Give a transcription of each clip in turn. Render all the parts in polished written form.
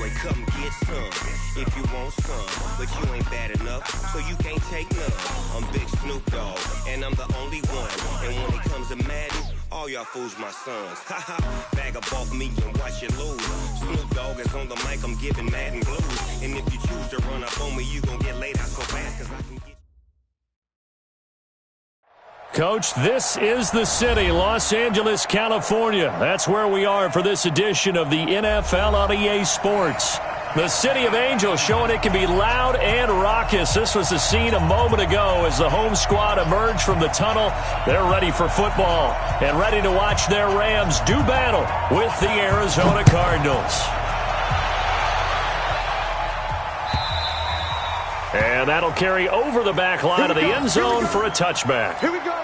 sorry, come get some. If you want some, but you ain't bad enough, so you can't take none. I'm Big Snoop Dogg, and I'm the only one. And when it comes to Madden, all y'all fools my sons. Haha, bag up off me and watch you lose. Snoop Dogg is on the mic, I'm giving Madden blues. And if you choose to run up on me, you gon' get laid out so fast, cause I can get... Coach, this is the city, Los Angeles, California. That's where we are for this edition of the NFL on EA Sports. The City of Angels showing it can be loud and raucous. This was the scene a moment ago as the home squad emerged from the tunnel. They're ready for football and ready to watch their Rams do battle with the Arizona Cardinals. And that'll carry over the back line of the end zone for a touchback. Here we go.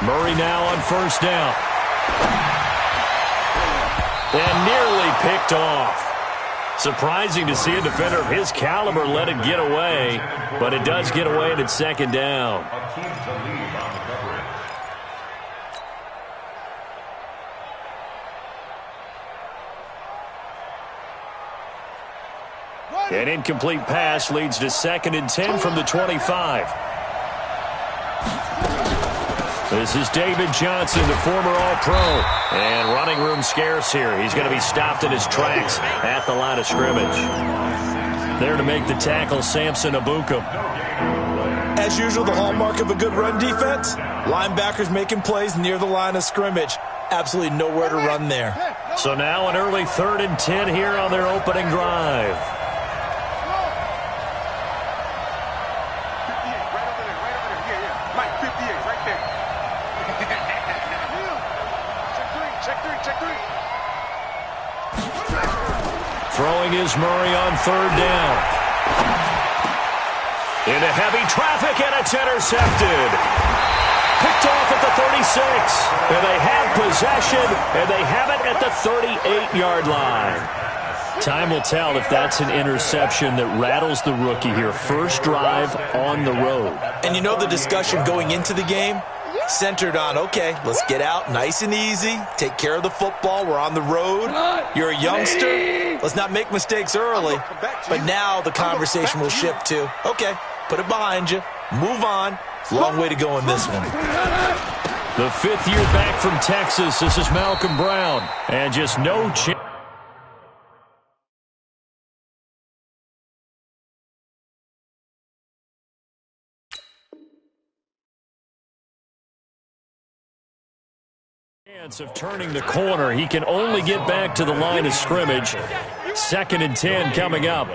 Murray now on first down. And nearly picked off. Surprising to see a defender of his caliber let it get away, but it does get away and it's second down. An incomplete pass leads to 2nd and 10 from the 25. This is David Johnson, the former All-Pro. And running room scarce here. He's going to be stopped in his tracks at the line of scrimmage. There to make the tackle, Samson Abukum. As usual, the hallmark of a good run defense, linebackers making plays near the line of scrimmage. Absolutely nowhere to run there. So now an early 3rd and 10 here on their opening drive. Throwing is Murray on 3rd down. Into heavy traffic, and it's intercepted. Picked off at the 36. And they have possession, and they have it at the 38-yard line. Time will tell if that's an interception that rattles the rookie here. First drive on the road. And you know the discussion going into the game? Centered on, okay, let's get out nice and easy, take care of the football, we're on the road, you're a youngster, let's not make mistakes early. But now the conversation will shift to, okay, put it behind you, move on. Long way to go in this one. The 5th year back from Texas, this is Malcolm Brown, and just no chance. Of turning the corner. He can only get back to the line of scrimmage. 2nd and 10 coming up.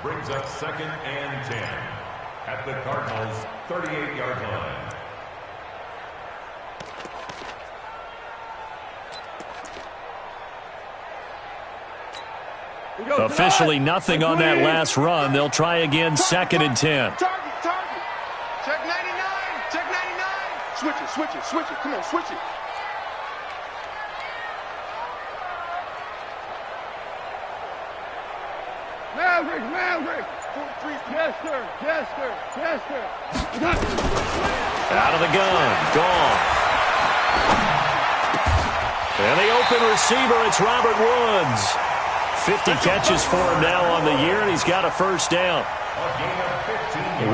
Brings up 2nd and 10 at the Cardinals' 38-yard line. Officially nothing on that last run. They'll try again, 2nd and 10. Target. Check 99. Check 99. Switch it. Come on, switch it. Maverick. 43. Yes, sir. Out of the gun. Gone. And the open receiver, it's Robert Woods. 50 catches for him now on the year, and he's got a first down.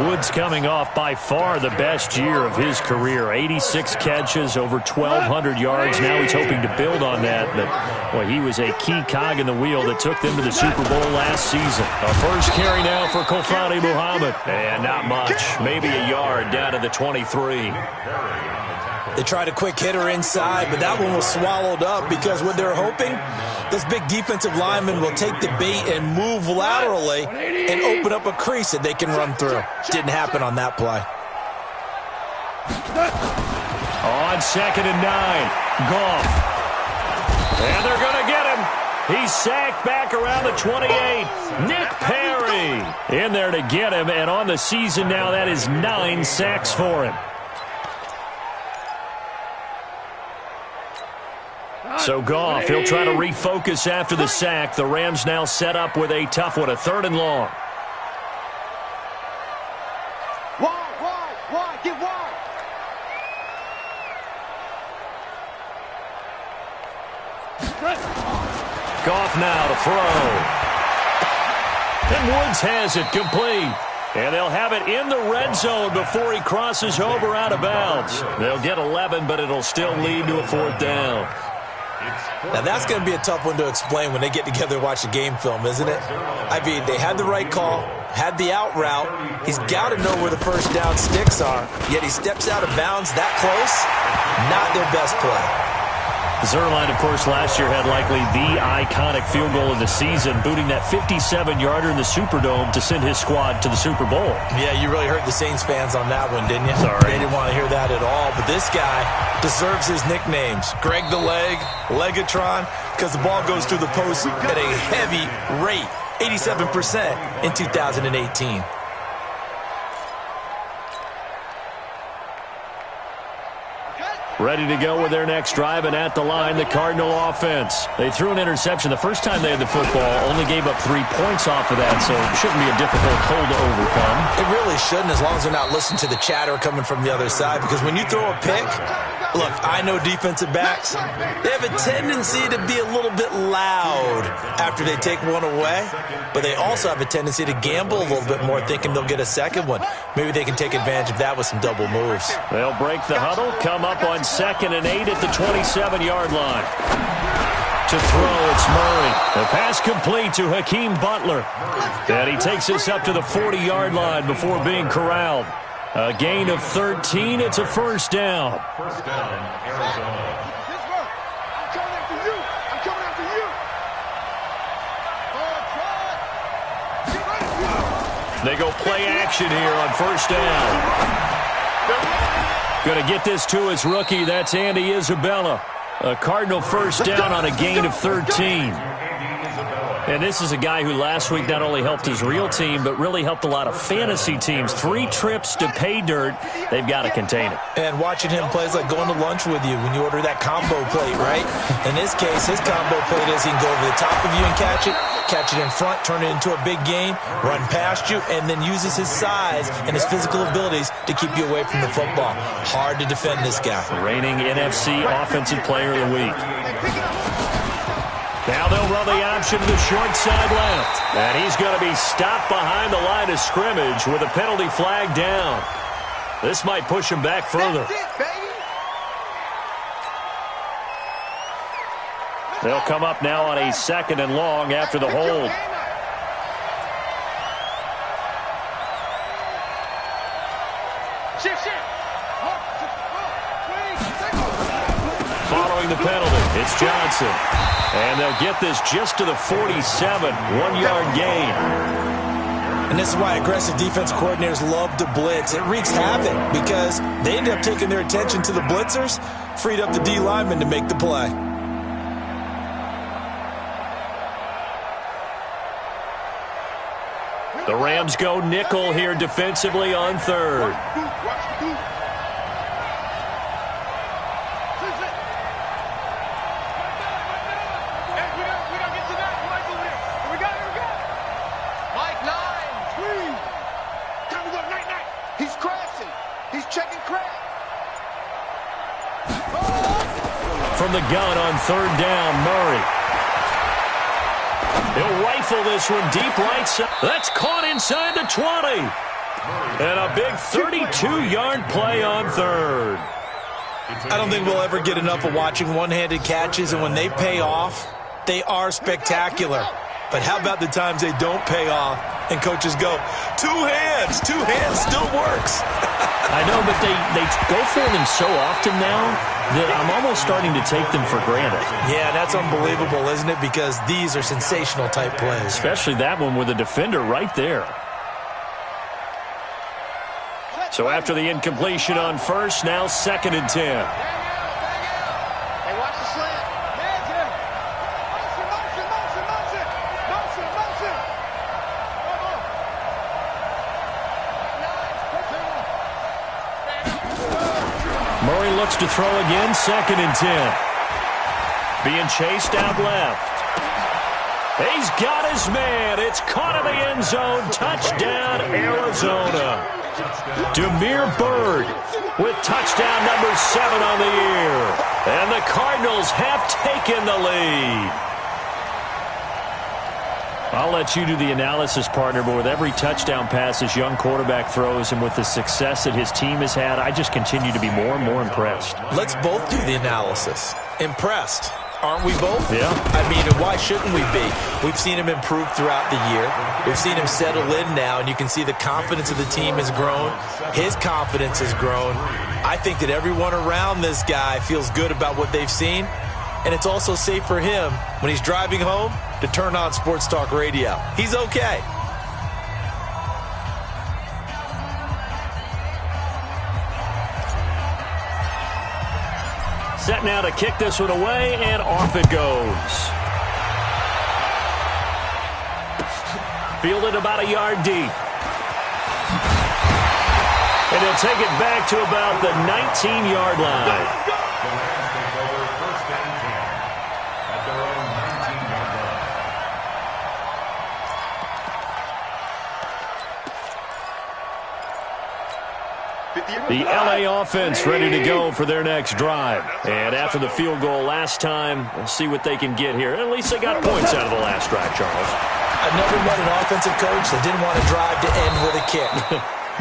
Woods coming off by far the best year of his career. 86 catches, over 1,200 yards. Now he's hoping to build on that. But, boy, he was a key cog in the wheel that took them to the Super Bowl last season. A first carry now for Kofani Muhammad. And not much. Maybe a yard down to the 23. They tried a quick hitter inside, but that one was swallowed up because what they're hoping, this big defensive lineman will take the bait and move laterally and open up a crease that they can run through. Didn't happen on that play. On 2nd and 9, Goff. And they're going to get him. He's sacked back around the 28. Nick Perry in there to get him, and on the season now, that is 9 sacks for him. So Goff, he'll try to refocus after the sack. The Rams now set up with a tough one, a 3rd and long. Wide, get wide. Goff now to throw. And Woods has it complete. And they'll have it in the red zone before he crosses over out of bounds. They'll get 11, but it'll still lead to a 4th down. Now, that's going to be a tough one to explain when they get together and watch the game film, isn't it? I mean, they had the right call, had the out route. He's got to know where the first down sticks are, yet he steps out of bounds that close. Not their best play. Zerline, of course, last year had likely the iconic field goal of the season, booting that 57-yarder in the Superdome to send his squad to the Super Bowl. Yeah, you really hurt the Saints fans on that one, didn't you? Sorry. They didn't want to hear that at all. But this guy deserves his nicknames. Greg the Leg, Legatron, because the ball goes through the post at a heavy rate, 87% in 2018. Ready to go with their next drive, and at the line, the Cardinal offense. They threw an interception the first time they had the football, only gave up 3 points off of that, so it shouldn't be a difficult hole to overcome. It really shouldn't, as long as they're not listening to the chatter coming from the other side, because when you throw a pick, look, I know defensive backs, they have a tendency to be a little bit loud after they take one away, but they also have a tendency to gamble a little bit more, thinking they'll get a second one. Maybe they can take advantage of that with some double moves. They'll break the huddle, come up on 2nd and 8 at the 27-yard line. To throw, it's Murray. The pass complete to Hakeem Butler. And he takes us up to the 40-yard line before being corralled. A gain of 13. It's a 1st down. First down, Arizona. I'm coming after you. I'm coming after you. They go play action here on 1st down. Going to get this to his rookie. That's Andy Isabella. A Cardinal 1st down on a gain of 13. And this is a guy who last week not only helped his real team, but really helped a lot of fantasy teams. 3 trips to pay dirt. They've got to contain it. And watching him play is like going to lunch with you when you order that combo plate, right? In this case, his combo plate is he can go over the top of you and catch it in front, turn it into a big gain, run past you, and then uses his size and his physical abilities to keep you away from the football. Hard to defend this guy. Reigning NFC Offensive Player of the Week. Now they'll run the option to the short side left. And he's going to be stopped behind the line of scrimmage with a penalty flag down. This might push him back further. They'll come up now on a 2nd and long after the hold. Following the penalty, it's Johnson. And they'll get this just to the 47, 1-yard gain. And this is why aggressive defense coordinators love to blitz. It wreaks havoc because they end up taking their attention to the blitzers, freed up the D lineman to make the play. The Rams go nickel here defensively on 3rd. He's crashing. He's checking crack. From the gun on 3rd down, Murray. He'll rifle this one deep right side. That's caught inside the 20. And a big 32-yard play on 3rd. I don't think we'll ever get enough of watching one-handed catches, and when they pay off, they are spectacular. But how about the times they don't pay off and coaches go, 2 hands still works. I know, but they go for them so often now that I'm almost starting to take them for granted. Yeah, that's unbelievable, isn't it? Because these are sensational type plays. Especially that one with a defender right there. So after the incompletion on 1st, now 2nd and 10. looks to throw again, 2nd and 10. Being chased out left. He's got his man. It's caught in the end zone. Touchdown, Arizona. Demir Bird with touchdown number 7 on the year. And the Cardinals have taken the lead. I'll let you do the analysis, partner, but with every touchdown pass this young quarterback throws and with the success that his team has had, I just continue to be more and more impressed. Let's both do the analysis. Impressed. Aren't we both? Yeah. I mean, why shouldn't we be? We've seen him improve throughout the year. We've seen him settle in now, and you can see the confidence of the team has grown. His confidence has grown. I think that everyone around this guy feels good about what they've seen, and it's also safe for him when he's driving home to turn on Sports Talk Radio. He's okay. Set now to kick this one away, and off it goes. Fielded about a yard deep. And he'll take it back to about the 19-yard line. The Rams take over 1st and 10 at their own 19-yard line. The LA offense ready to go for their next drive. And after the field goal last time, we'll see what they can get here. At least they got points out of the last drive, Charles. I've never met an offensive coach that didn't want to drive to end with a kick.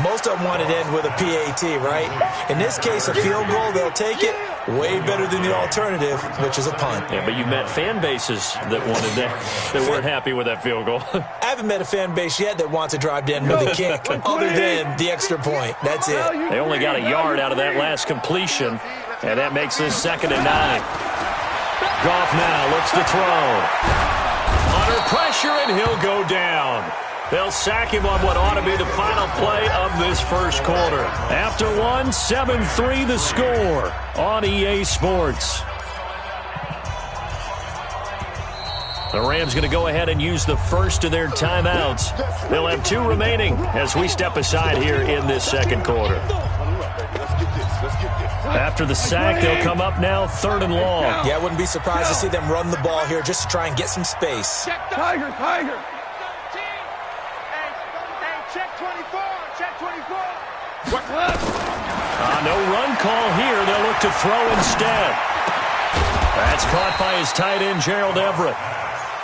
Most of them want to end with a PAT, right? In this case, a field goal, they'll take it. Way better than the alternative, which is a punt. Yeah, but you met fan bases that wanted that, that weren't happy with that field goal. I haven't met a fan base yet that wants to drive to end with a kick, other than the extra point. That's it. They only got a yard out of that last completion, and that makes this 2nd and 9. Goff now looks to throw. Under pressure, and he'll go down. They'll sack him on what ought to be the final play of this first quarter. After one, 7-3 the score on EA Sports. The Rams going to go ahead and use the first of their timeouts. They'll have 2 remaining as we step aside here in this second quarter. After the sack, they'll come up now 3rd and long. Yeah, I wouldn't be surprised to see them run the ball here just to try and get some space. Tiger. Check 24. Check 24. No run call here. They'll look to throw instead. That's caught by his tight end, Gerald Everett.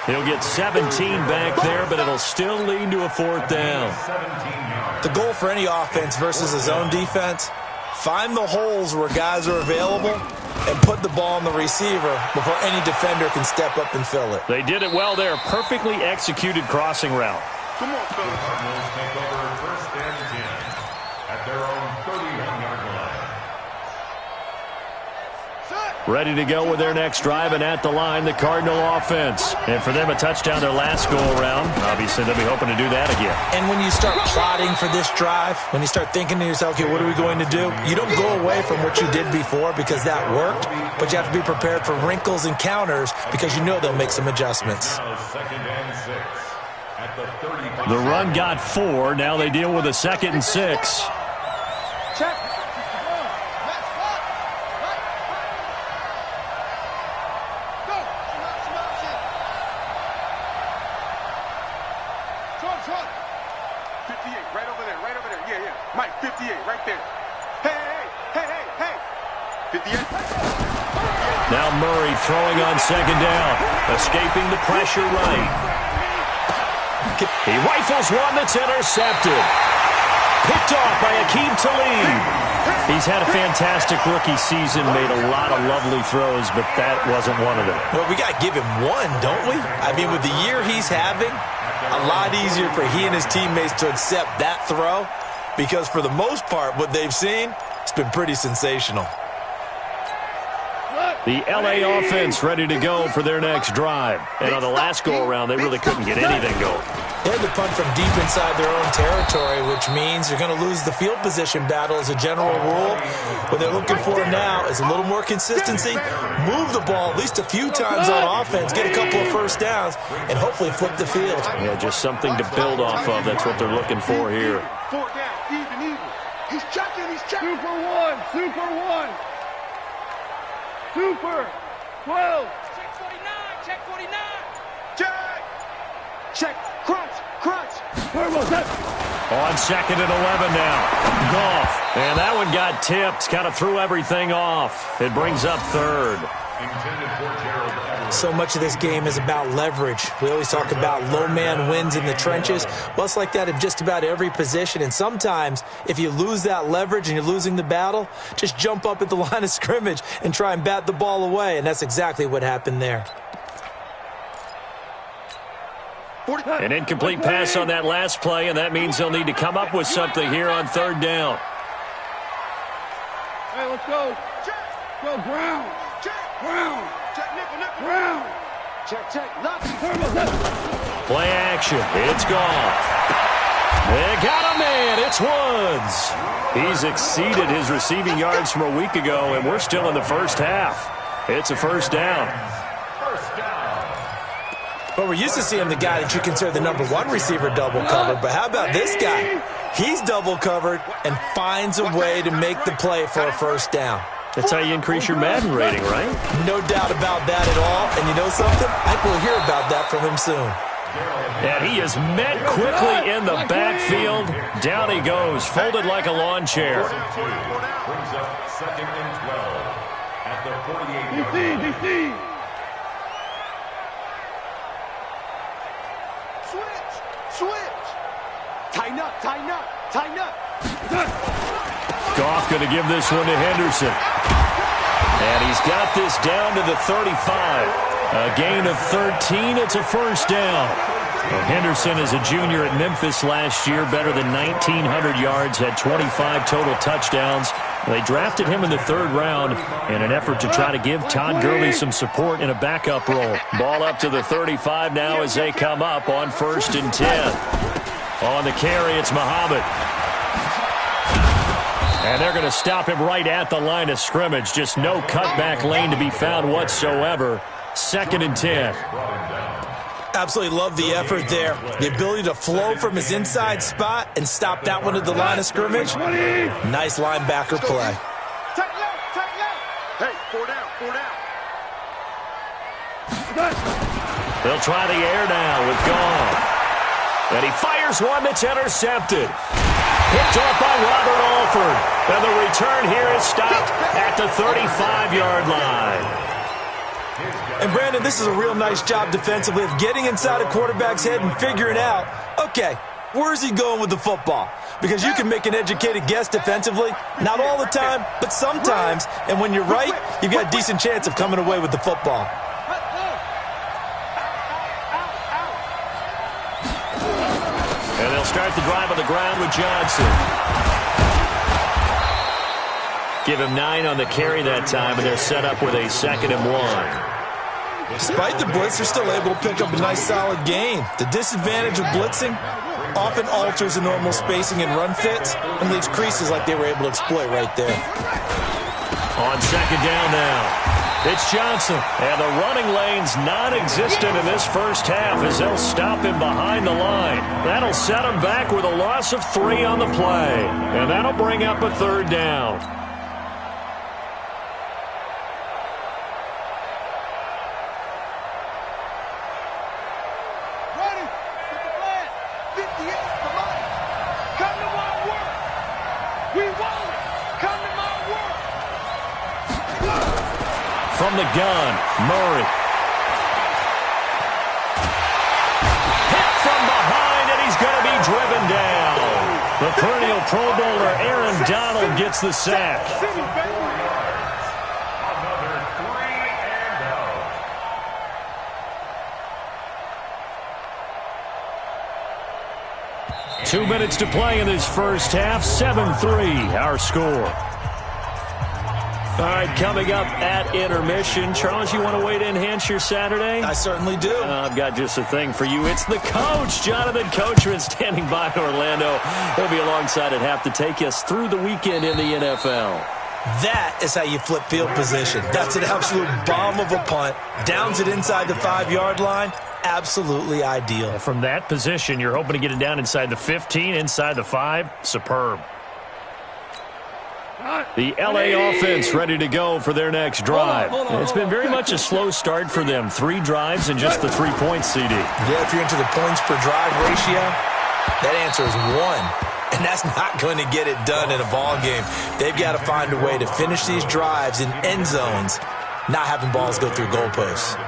He'll get 17 back there, but it'll still lead to a 4th down. The goal for any offense versus a zone defense, find the holes where guys are available and put the ball on the receiver before any defender can step up and fill it. They did it well there. Perfectly executed crossing route. Come on, fellas. The Cardinals take over 1st and 10 at their own 31-yard line. Ready to go with their next drive, and at the line, the Cardinal offense. And for them, a touchdown their last go-around. Obviously, they'll be hoping to do that again. And when you start plotting for this drive, when you start thinking to yourself, okay, what are we going to do? You don't go away from what you did before because that worked, but you have to be prepared for wrinkles and counters because you know they'll make some adjustments. Now 2nd and 6 at the 35. The run got 4. Now they deal with a 2nd and 6. Check. Trump. 58, right over there. Yeah. Mike, 58, right there. Hey. 58. Now Murray throwing on 2nd down. Escaping the pressure right. He rifles one that's intercepted. Picked off by Akeem Talib. He's had a fantastic rookie season, made a lot of lovely throws, but that wasn't one of them. Well, we got to give him one, don't we? I mean, with the year he's having, a lot easier for he and his teammates to accept that throw because for the most part, what they've seen, it's been pretty sensational. The LA offense ready to go for their next drive. And on the last go-around, they really couldn't get anything going. They had to punt from deep inside their own territory, which means you're going to lose the field position battle as a general rule. What they're looking for now is a little more consistency, move the ball at least a few times on offense, get a couple of first downs, and hopefully flip the field. Yeah, just something to build off of. That's what they're looking for here. 4 down, even. He's checking. Super one. Super. 12. Check 49. Check 49. Check. Check. Crunch. Crunch. On 2nd and 11 now. Goff. And that one got tipped. Kind of threw everything off. It brings up 3rd. So much of this game is about leverage. We always talk about low man wins in the trenches. Well, it's like that in just about every position. And sometimes, if you lose that leverage and you're losing the battle, just jump up at the line of scrimmage and try and bat the ball away. And that's exactly what happened there. An incomplete pass on that last play, and that means they'll need to come up with something here on 3rd down. Hey, let's go. Go, Brown. Brown. Check, nickel. Brown. Check. Play action. It's gone. They got a man. It's Woods. He's exceeded his receiving yards from a week ago, and we're still in the first half. It's a 1st down. Well, we're used to seeing the guy that you consider the #1 receiver double covered, but how about this guy? He's double covered and finds a way to make the play for a 1st down. That's how you increase your Madden rating, right? No doubt about that at all. And you know something? I think we'll hear about that from him soon. And he is met quickly in the backfield. Down he goes, folded like a lawn chair. Brings up 2nd and 12 at the 48-yard line. DC. Switch. Tighten up. Goff going to give this one to Henderson. And he's got this down to the 35. A gain of 13. It's a 1st down. Well, Henderson is a junior at Memphis last year, better than 1,900 yards, had 25 total touchdowns. They drafted him in the 3rd round in an effort to try to give Todd Gurley some support in a backup role. Ball up to the 35 now as they come up on 1st and 10. On the carry, it's Muhammad. And they're going to stop him right at the line of scrimmage. Just no cutback lane to be found whatsoever. 2nd and 10. Absolutely love the effort there. The ability to flow from his inside spot and stop that one at the line of scrimmage. Nice linebacker play. Tight left. Hey, 4 down. They'll try the air now with Goff. And he fires one that's intercepted. Picked off by Robert Alford. And the return here is stopped at the 35-yard line. And, Brandon, this is a real nice job defensively of getting inside a quarterback's head and figuring out, okay, where's he going with the football? Because you can make an educated guess defensively, not all the time, but sometimes. And when you're right, you've got a decent chance of coming away with the football. And they'll start the drive on the ground with Johnson. Give him 9 on the carry that time, and they're set up with a 2nd and 1. Despite the blitz, they're still able to pick up a nice solid gain. The disadvantage of blitzing often alters the normal spacing and run fits and leaves creases like they were able to exploit right there. On 2nd down now, it's Johnson. And the running lane's non-existent in this first half as they'll stop him behind the line. That'll set him back with a loss of 3 on the play. And that'll bring up a 3rd down. From the gun, Murray. Hit from behind, and he's going to be driven down. The perennial Pro Bowler Aaron Donald gets the sack. Another 3 and out. 2 minutes to play in this first half. 7-3, our score. All right, coming up at intermission. Charles, you want a way to enhance your Saturday? I certainly do. I've got just a thing for you. It's the coach, Jonathan Coachman, standing by in Orlando. He'll be alongside at half to take us through the weekend in the NFL. That is how you flip field position. That's an absolute bomb of a punt. Downs it inside the 5-yard line. Absolutely ideal. From that position, you're hoping to get it down inside the 15, inside the 5. Superb. The LA offense ready to go for their next drive. It's been very much a slow start for them. 3 drives and just the 3 points, CD. Yeah, if you're into the points per drive ratio, that answer is 1. And that's not going to get it done in a ball game. They've got to find a way to finish these drives in end zones, not having balls go through goalposts.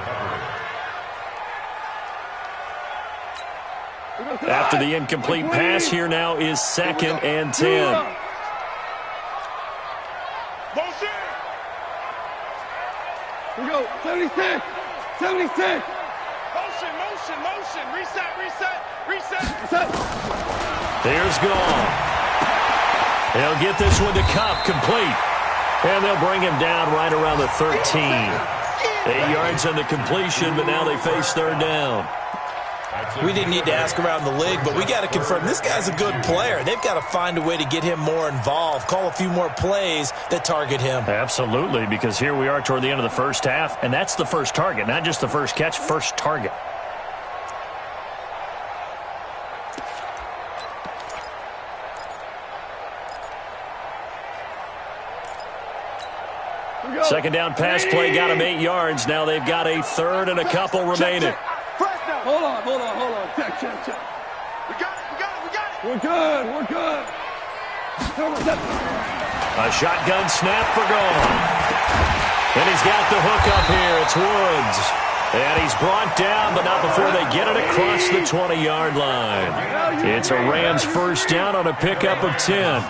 After the incomplete pass, here now is 2nd and 10. We go, 76, 76. Motion, reset. There's Gall. They'll get this one to Cup, complete. And they'll bring him down right around the 13. 8 yards on the completion, but now they face 3rd down. We didn't need to ask around the league, but we got to confirm this guy's a good player. They've got to find a way to get him more involved, call a few more plays that target him. Absolutely, because here we are toward the end of the first half, and that's the first target, not just the first catch, first target. Second down pass play got him 8 yards. Now they've got a 3rd and a couple remaining. Hold on. Check. We got it. We're good. A shotgun snap for Gall. And he's got the hook up here. It's Woods. And he's brought down, but not before they get it across the 20-yard line. It's a Rams first down on a pickup of 10.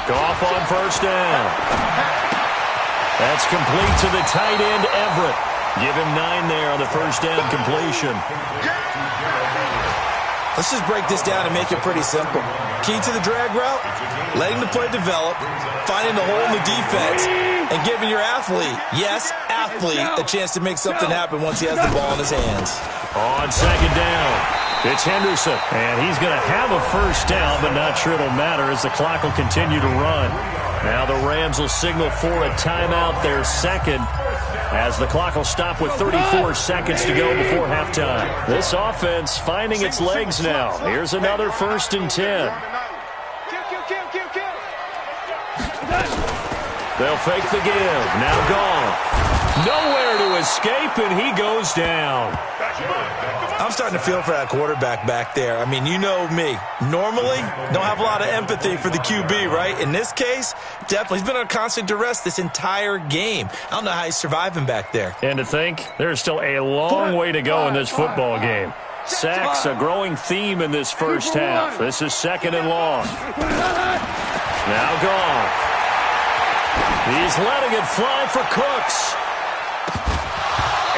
Goff on first down. That's complete to the tight end, Everett. Give him 9 there on the first down completion. Let's just break this down and make it pretty simple. Key to the drag route, letting the play develop, finding the hole in the defense, and giving your athlete, yes, athlete, a chance to make something happen once he has the ball in his hands. On second down, it's Henderson. And he's going to have a first down, but not sure it'll matter as the clock will continue to run. Now the Rams will signal for a timeout, their second, as the clock will stop with 34 seconds to go before halftime. This offense finding its legs now. Here's another 1st and 10. They'll fake the give. Now Gall. Nowhere to escape, and he goes down. I'm starting to feel for that quarterback back there. I mean, you know me. Normally, don't have a lot of empathy for the QB, right? In this case, definitely. He's been under constant duress this entire game. I don't know how he's surviving back there. And to think, there's still a long way to go in this football game. Sacks, a growing theme in this first half. This is 2nd and long. Now Goff. He's letting it fly for Cooks.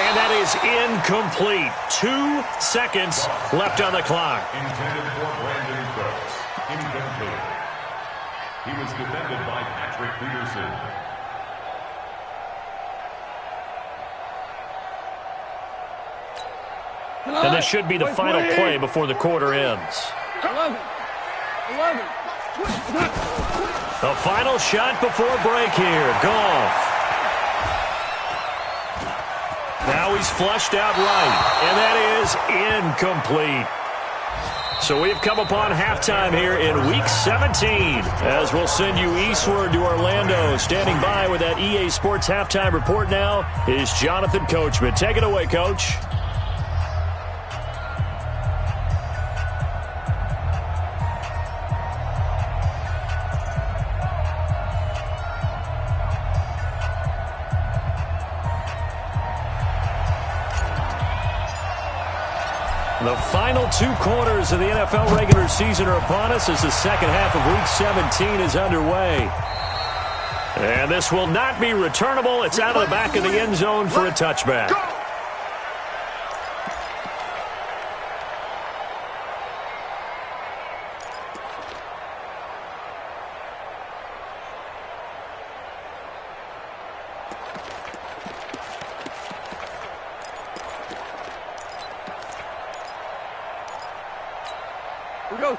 And that is incomplete. 2 seconds left on the clock. Intended for Brandon Cooks. Incomplete. He was defended by Patrick Peterson. And this should be the final play before the quarter ends. 11. The final shot before break here. Goff. Now he's flushed out right, and that is incomplete. So we've come upon halftime here in Week 17, as we'll send you eastward to Orlando. Standing by with that EA Sports Halftime Report now is Jonathan Coachman. Take it away, Coach. The final 2 quarters of the NFL regular season are upon us as the second half of Week 17 is underway. And this will not be returnable. It's out of the back of the end zone for a touchback.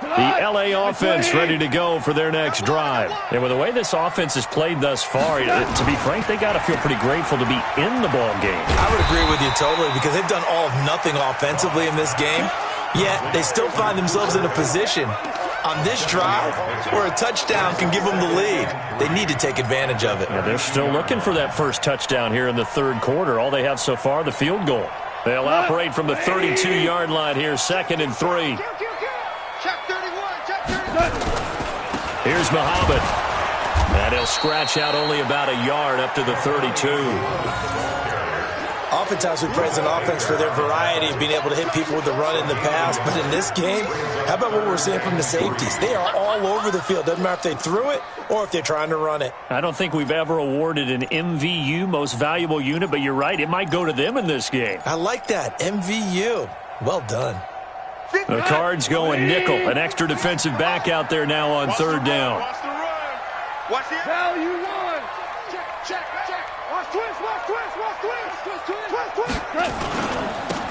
The LA offense ready to go for their next drive. And with the way this offense has played thus far, to be frank, they got to feel pretty grateful to be in the ball game. I would agree with you totally, because they've done all of nothing offensively in this game, yet they still find themselves in a position on this drive where a touchdown can give them the lead. They need to take advantage of it. Yeah, they're still looking for that first touchdown here in the third quarter. All they have so far, the field goal. They'll operate from the 32-yard line here, 2nd and 3. Here's Muhammad. And he'll scratch out only about a yard up to the 32. Oftentimes we praise an offense for their variety of being able to hit people with the run in the pass. But in this game, how about what we're seeing from the safeties? They are all over the field. Doesn't matter if they threw it or if they're trying to run it. I don't think we've ever awarded an MVU, most valuable unit, but you're right. It might go to them in this game. I like that. MVU. Well done. The Cards going nickel. An extra defensive back out there now on 3rd down. Watch the run. Watch it. Value one. Check. Watch twist.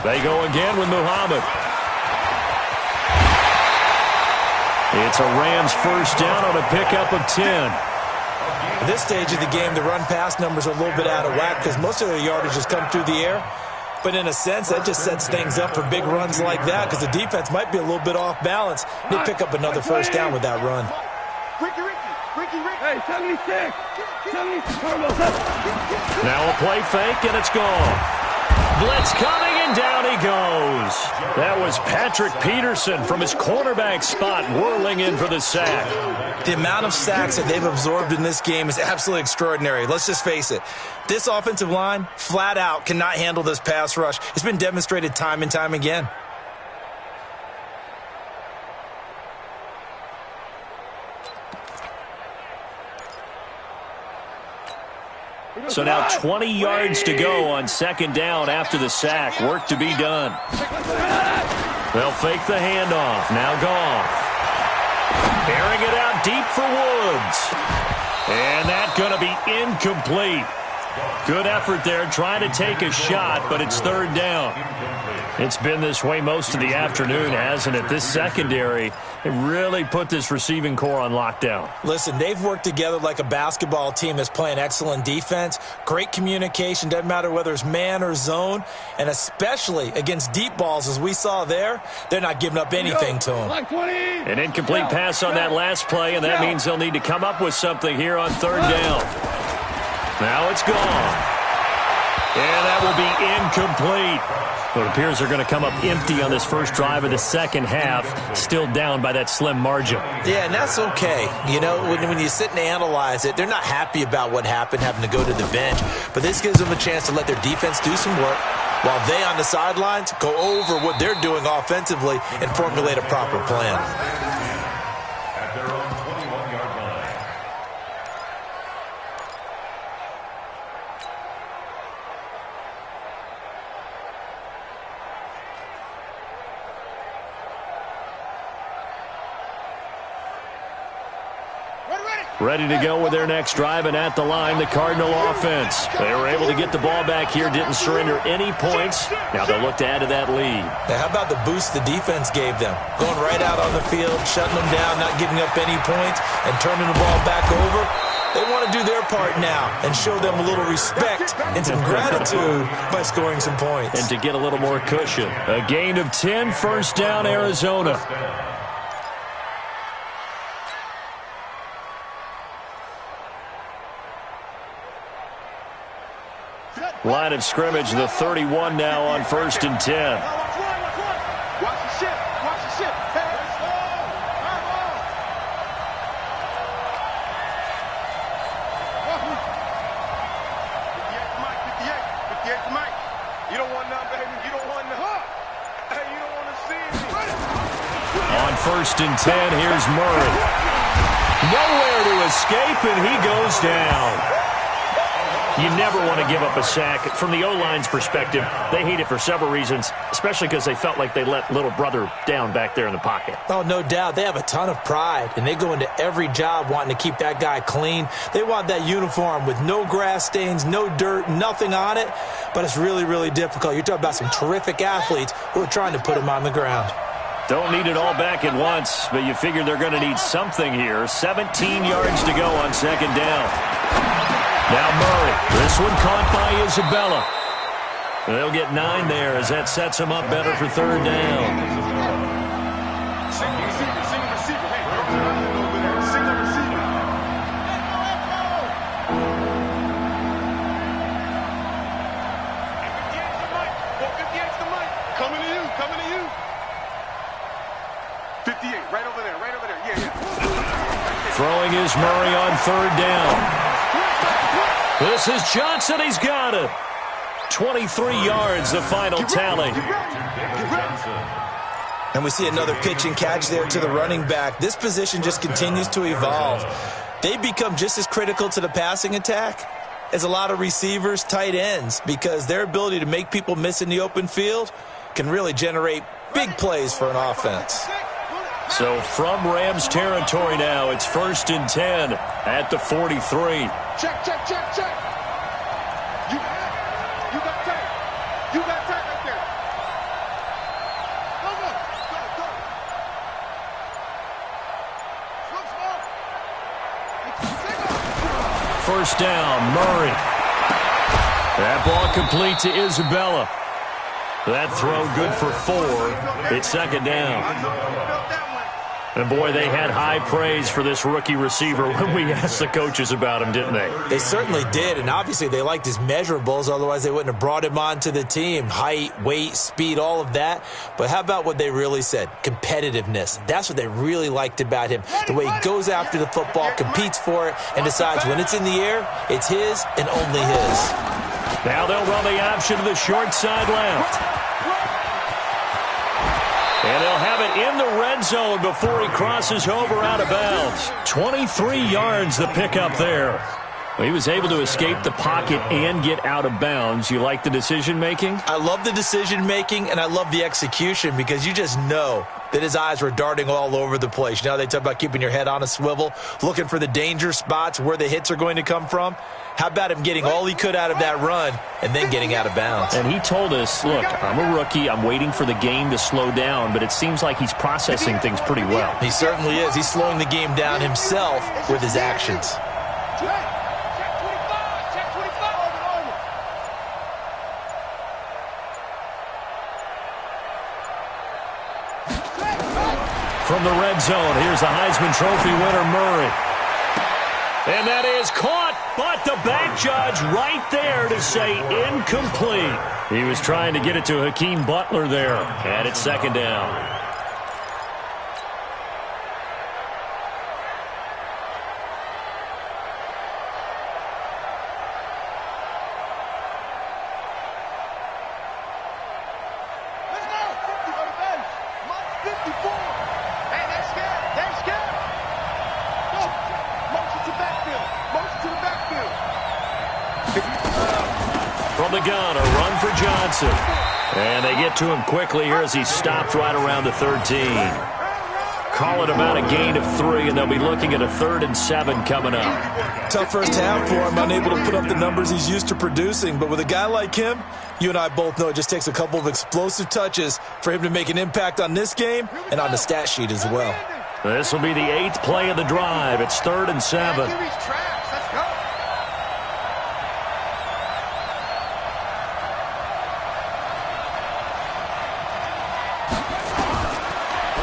They go again with Muhammad. It's a Rams first down on a pickup of 10. At this stage of the game, the run-pass numbers are a little bit out of whack because most of their yardage has come through the air. But in a sense, that just sets things up for big runs like that because the defense might be a little bit off balance. They pick up another first down with that run. Ricky. Hey, 76. Now a play fake, and it's gone. Blitz coming, and down he goes. That was Patrick Peterson from his cornerback spot whirling in for the sack. The amount of sacks that they've absorbed in this game is absolutely extraordinary. Let's just face it. This offensive line, flat out, cannot handle this pass rush. It's been demonstrated time and time again. So now 20 yards to go on 2nd down after the sack. Work to be done. They'll fake the handoff. Now Goff. Airing it out deep for Woods. And that's going to be incomplete. Good effort there, trying to take a shot, but it's 3rd down. It's been this way most of the afternoon, hasn't it? This secondary, it really put this receiving core on lockdown. Listen, they've worked together like a basketball team that's playing excellent defense. Great communication, doesn't matter whether it's man or zone, and especially against deep balls, as we saw there, they're not giving up anything to them. An incomplete pass on that last play, and that means they'll need to come up with something here on 3rd down. Now it's gone. And that will be incomplete. It appears they're going to come up empty on this first drive of the second half, still down by that slim margin. Yeah, and that's okay. You know, when you sit and analyze it, they're not happy about what happened, having to go to the bench. But this gives them a chance to let their defense do some work while they on the sidelines go over what they're doing offensively and formulate a proper plan. At their own 21-yard line. Ready to go with their next drive, and at the line, the Cardinal offense. They were able to get the ball back here, didn't surrender any points. Now they'll look to add to that lead. Now, how about the boost the defense gave them? Going right out on the field, shutting them down, not giving up any points, and turning the ball back over. They want to do their part now and show them a little respect and some gratitude by scoring some points. And to get a little more cushion. A gain of 10, first down, Arizona. Line of scrimmage, the 31 now on 1st and 10. Watch the ship. Hey. You don't want none, baby. You don't want none. Hey, you don't want to see me. On 1st and 10, here's Murray. Nowhere to escape, and he goes down. You never want to give up a sack. From the O-line's perspective, they hate it for several reasons, especially because they felt like they let little brother down back there in the pocket. Oh, no doubt. They have a ton of pride, and they go into every job wanting to keep that guy clean. They want that uniform with no grass stains, no dirt, nothing on it, but it's really, really difficult. You're talking about some terrific athletes who are trying to put him on the ground. Don't need it all back at once, but you figure they're going to need something here. 17 yards to go on 2nd down. Now Murray. This one caught by Isabella. They'll get 9 there as that sets them up better for 3rd down. Single receiver. Coming to you, coming to you. 58, right over there, right over there. Yeah, yeah. Throwing is Murray on third down. This is Johnson. He's got it. 23 yards, the final tally. And we see another pitch and catch there to the running back. This position just continues to evolve. They become just as critical to the passing attack as a lot of receivers, tight ends, because their ability to make people miss in the open field can really generate big plays for an offense. So from Rams territory now, it's 1st and 10 at the 43. Check, check, check, check. You got tight. You got tight right there. Go, go, go, go. First down, Murray. That ball complete to Isabella. That throw good for 4. It's second down. And, boy, they had high praise for this rookie receiver when we asked the coaches about him, didn't they? They certainly did, and obviously they liked his measurables. Otherwise, they wouldn't have brought him onto the team. Height, weight, speed, all of that. But how about what they really said? Competitiveness. That's what they really liked about him. The way he goes after the football, competes for it, and decides when it's in the air, it's his and only his. Now they'll run the option to the short side left. And they'll have it in the red zone before he crosses over out of bounds. 23 yards the pickup there. Well, he was able to escape the pocket and get out of bounds. You like the decision-making? I love the decision-making, and I love the execution because you just know that his eyes were darting all over the place. You know, they talk about keeping your head on a swivel, looking for the danger spots, where the hits are going to come from. How about him getting all he could out of that run and then getting out of bounds? And he told us, look, I'm a rookie. I'm waiting for the game to slow down, but it seems like he's processing things pretty well. He certainly is. He's slowing the game down himself with his actions. From the red zone, here's the Heisman Trophy winner, Murray. And that is caught, but the back judge right there to say incomplete. He was trying to get it to Hakeem Butler there, and it's second down. From the gun, a run for Johnson. And they get to him quickly here as he stopped right around the 13. Call it about a gain of 3, and they'll be looking at a 3rd and 7 coming up. Tough first half for him, unable to put up the numbers he's used to producing. But with a guy like him, you and I both know it just takes a couple of explosive touches for him to make an impact on this game and on the stat sheet as well. This will be the 8th play of the drive. It's 3rd and 7.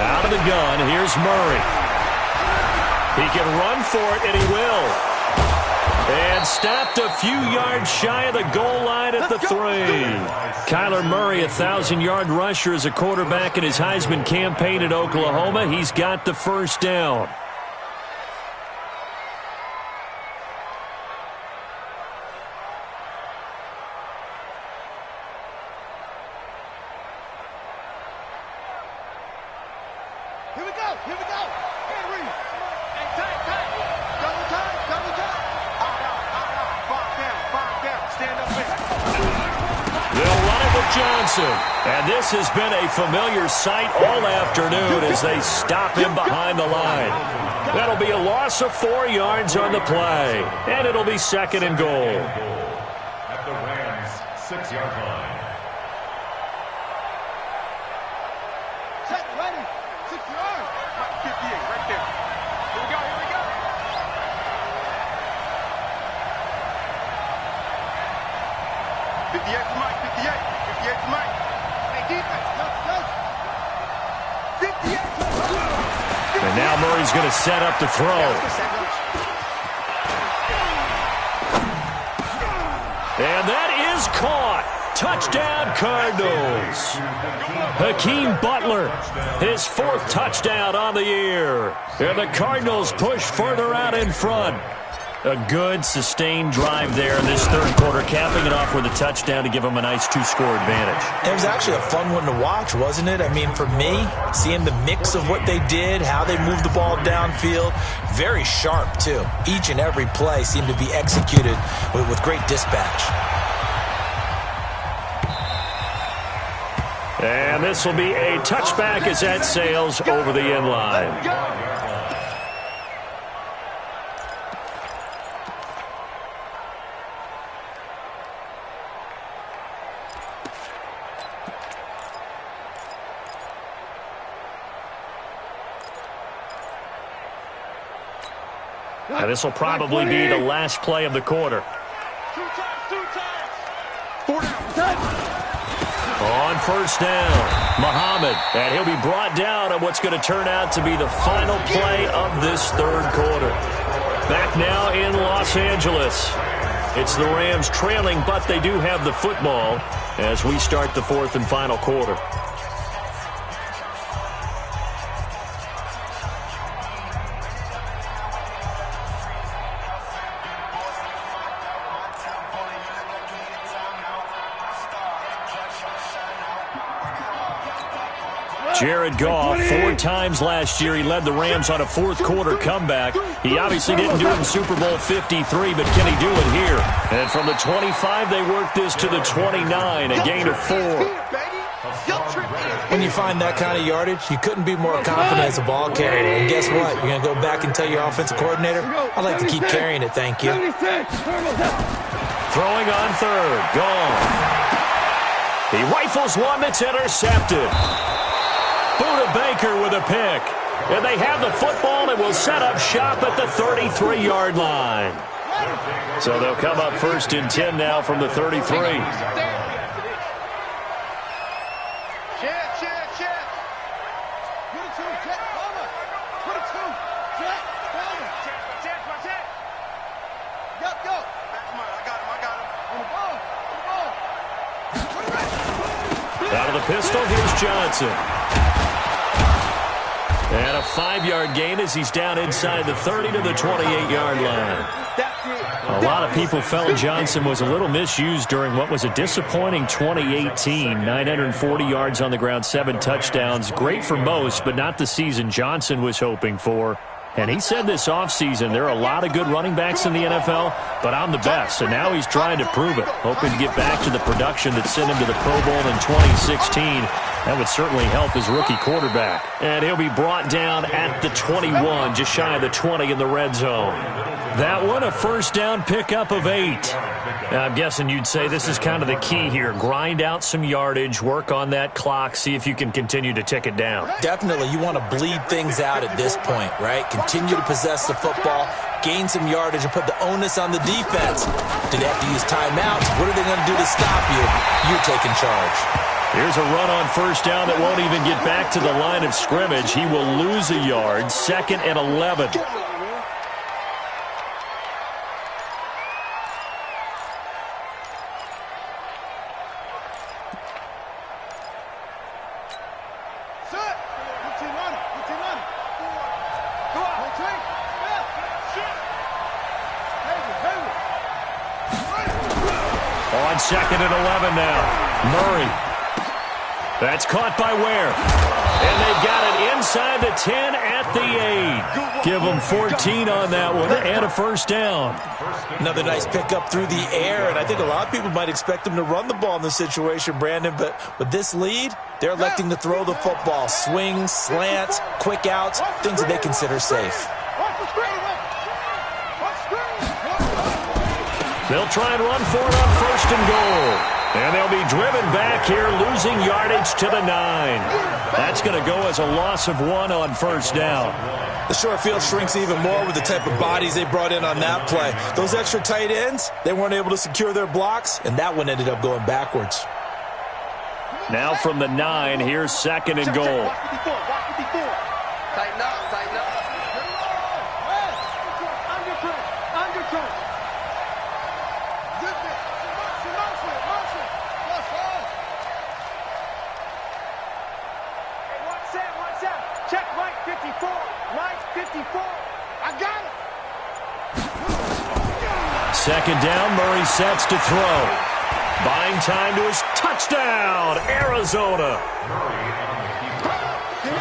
Out of the gun, here's Murray. He can run for it, and he will. And stopped a few yards shy of the goal line at the 3. Kyler Murray, 1,000-yard rusher as a quarterback in his Heisman campaign at Oklahoma. He's got the first down. Here we go, here we go. Hey, Reed. Hey, tight, tight. Double time, double time. Out. Five down. Stand up there. They'll run it with Johnson. And this has been a familiar sight all afternoon as they stop him behind the line. That'll be a loss of 4 yards on the play. And it'll be 2nd and goal. At the Rams' 6-yard line. Set, ready. 6 yards. 58, right there. Here we go, here we go. '58 to Mike, 58. 58 to Mike. Hey, defense, go. 58 to Mike. And now Murray's going to set up to throw. And that is caught. Touchdown, Cardinals. Hakeem Butler, his 4th touchdown on the year. And the Cardinals push further out in front. A good, sustained drive there in this 3rd quarter, capping it off with a touchdown to give them a nice 2-score advantage. It was actually a fun one to watch, wasn't it? I mean, for me, seeing the mix of what they did, how they moved the ball downfield, very sharp, too. Each and every play seemed to be executed with great dispatch. And this will be a touchback as that sails over the end line. Now this will probably be the last play of the quarter. On 1st down, Muhammad, and he'll be brought down on what's going to turn out to be the final play of this 3rd quarter. Back now in Los Angeles. It's the Rams trailing, but they do have the football as we start the 4th and final quarter. Jared Goff, 4 times last year, he led the Rams on a 4th quarter comeback. He obviously didn't do it in Super Bowl 53, but can he do it here? And from the 25, they worked this to the 29, a gain of 4. When you find that kind of yardage, you couldn't be more confident as a ball carrier. And guess what? You're going to go back and tell your offensive coordinator, I'd like to keep carrying it, thank you. Throwing on 3rd, gone. He rifles one that's intercepted. Buda Baker with a pick. And they have the football and will set up shop at the 33-yard line. So they'll come up 1st and 10 now from the 33. Out of the pistol, here's Johnson. And a 5-yard gain as he's down inside the 30 to the 28-yard line. A lot of people felt Johnson was a little misused during what was a disappointing 2018. 940 yards on the ground, 7 touchdowns. Great for most, but not the season Johnson was hoping for. And he said this offseason, there are a lot of good running backs in the NFL, but I'm the best. And now he's trying to prove it, hoping to get back to the production that sent him to the Pro Bowl in 2016. That would certainly help his rookie quarterback. And he'll be brought down at the 21, just shy of the 20 in the red zone. That one, a 1st down pickup of 8. Now, I'm guessing you'd say this is kind of the key here. Grind out some yardage, work on that clock, see if you can continue to tick it down. Definitely, you want to bleed things out at this point, right? Continue to possess the football, gain some yardage, and put the onus on the defense. Do they have to use timeouts? What are they going to do to stop you? You're taking charge. Here's a run on 1st down that won't even get back to the line of scrimmage. He will lose a yard, 2nd and 11. On 2nd and 11 now. Murray. That's caught by Ware. And they've got it inside the 10 at the 8. Give them 14 on that one and a 1st down. Another nice pickup through the air, and I think a lot of people might expect them to run the ball in this situation, Brandon, but with this lead, they're electing to throw the football. Swings, slants, quick outs, things that they consider safe. They'll try and run for it on 1st and goal. And they'll be driven back here, losing yardage to the 9. That's going to go as a loss of 1 on 1st down. The short field shrinks even more with the type of bodies they brought in on that play. Those extra tight ends, they weren't able to secure their blocks, and that one ended up going backwards. Now from the 9, here's 2nd and goal. Tighten up, tighten up. Sam, watch out. Check Mike 54. Mike 54. I got it. Second down, Murray sets to throw. Buying time to his touchdown, Arizona.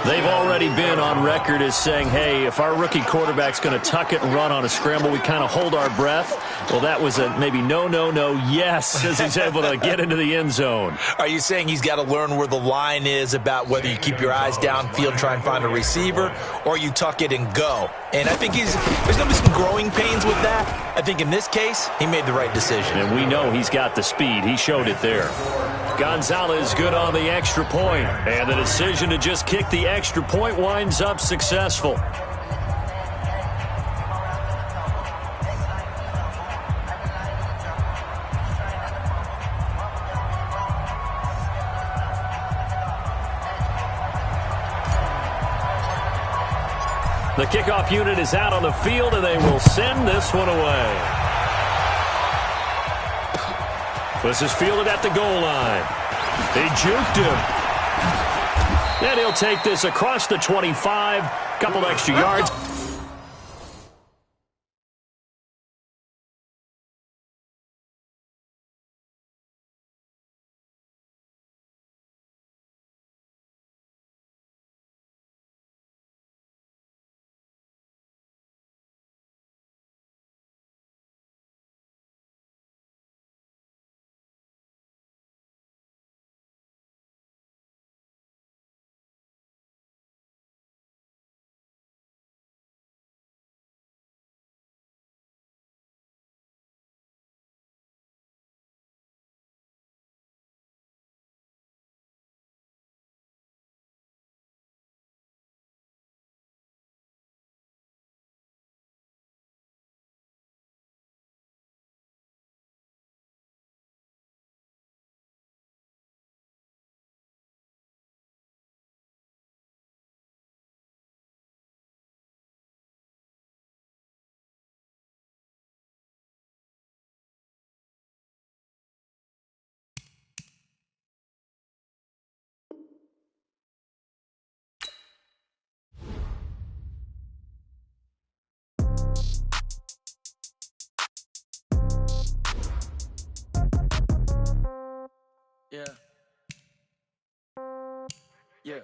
They've already been on record as saying, hey, if our rookie quarterback's going to tuck it and run on a scramble, we kind of hold our breath. Well, that was a maybe no, yes, as he's able to get into the end zone. Are you saying he's got to learn where the line is about whether you keep your eyes downfield, try and find a receiver, or you tuck it and go? And I think there's going to be some growing pains with that. I think in this case, he made the right decision. And we know he's got the speed. He showed it there. Gonzalez good on the extra point, and the decision to just kick the extra point winds up successful. The kickoff unit is out on the field, and they will send this one away. This is fielded at the goal line. They juked him. And he'll take this across the 25. Couple extra yards. Yeah. Hey,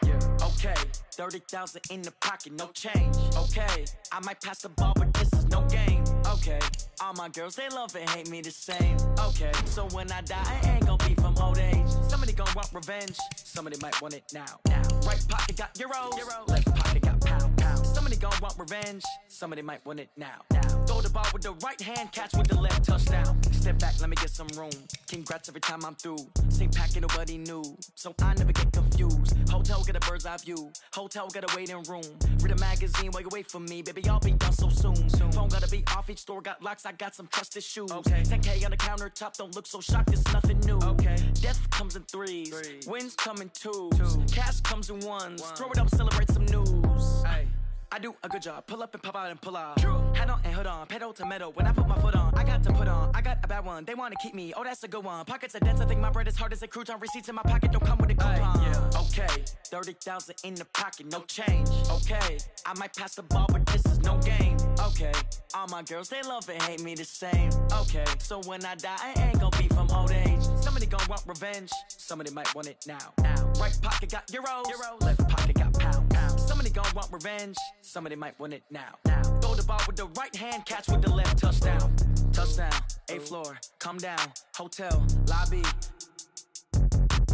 yeah. Okay, 30,000 in the pocket, no change. Okay, I might pass the ball, but this is no game. Okay, all my girls, they love and hate me the same. Okay, so when I die, I ain't gonna be from old age. Somebody gonna want revenge, somebody might want it now. Right pocket got euros, left pocket got pound. Somebody gonna want revenge, somebody might want it now. Throw the ball with the right hand, catch with the left, touchdown. Step back, let me get some room. Congrats every time I'm through. Same packet, nobody knew, so I never get confused. Hotel get a bird's eye view. Hotel get a waiting room. Read a magazine while you wait for me, baby. I'll be done so soon. Phone gotta be off. Each store got locks. I got some trusted shoes. Okay. 10K on the countertop. Don't look so shocked. It's nothing new. Okay. Death comes in threes. Wins come in twos. Cash comes in ones. Throw it up, celebrate some news. Hey. I do a good job. Pull up and pop out and pull out. Head on and hood on. Pedal to metal. When I put my foot on, I got to put on. I got a bad one. They want to keep me. Oh, that's a good one. Pockets are dense. I think my bread is hard as a crouton. Receipts in my pocket don't come with a coupon. Yeah. Okay. 30,000 in the pocket. No change. Okay. I might pass the ball, but this is no game. Okay. All my girls, they love and hate me the same. Okay. So when I die, I ain't gonna be from old age. Somebody gonna want revenge. Somebody might want it now. Right pocket got euros. Left pocket got pound. Somebody gon' want revenge. Somebody might want it now. Throw the ball with the right hand, catch with the left, touchdown. Touchdown, 8th floor, come down. Hotel, lobby.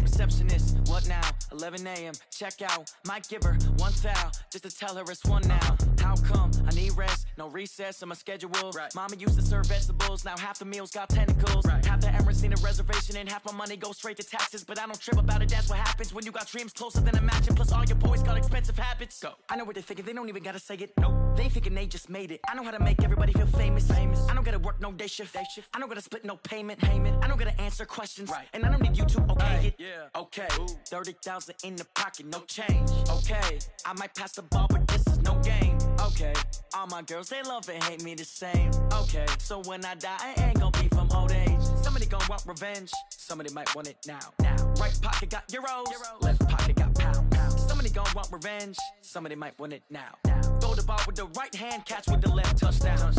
Receptionist, what now? 11 a.m., check out. Might give her one foul, just to tell her it's one now. How come? I need rest, no recess in my schedule. Right. Mama used to serve vegetables, now half the meals got tentacles. Right. Half the errands need a reservation, and half my money goes straight to taxes. But I don't trip about it, that's what happens when you got dreams closer than a match. And plus all your boys got expensive habits. Go. I know what they're thinking, they don't even gotta say it. Nope. They ain't thinking they just made it. I know how to make everybody feel famous. I don't gotta work no day shift. I don't gotta split no payment. I don't gotta answer questions. Right. And I don't need you to okay it. Yeah. Okay. 30,000 in the pocket, no change. Okay. I might pass the ball, but this is no game. Okay. All my girls, they love and hate me the same. Okay. So when I die, I ain't gonna be from old age. Somebody Somebody gon' want revenge, somebody might want it now. Right pocket got euros, left pocket got pounds. Somebody gon' want revenge, somebody might want it now. Throw the ball with the right hand, catch with the left, touchdown.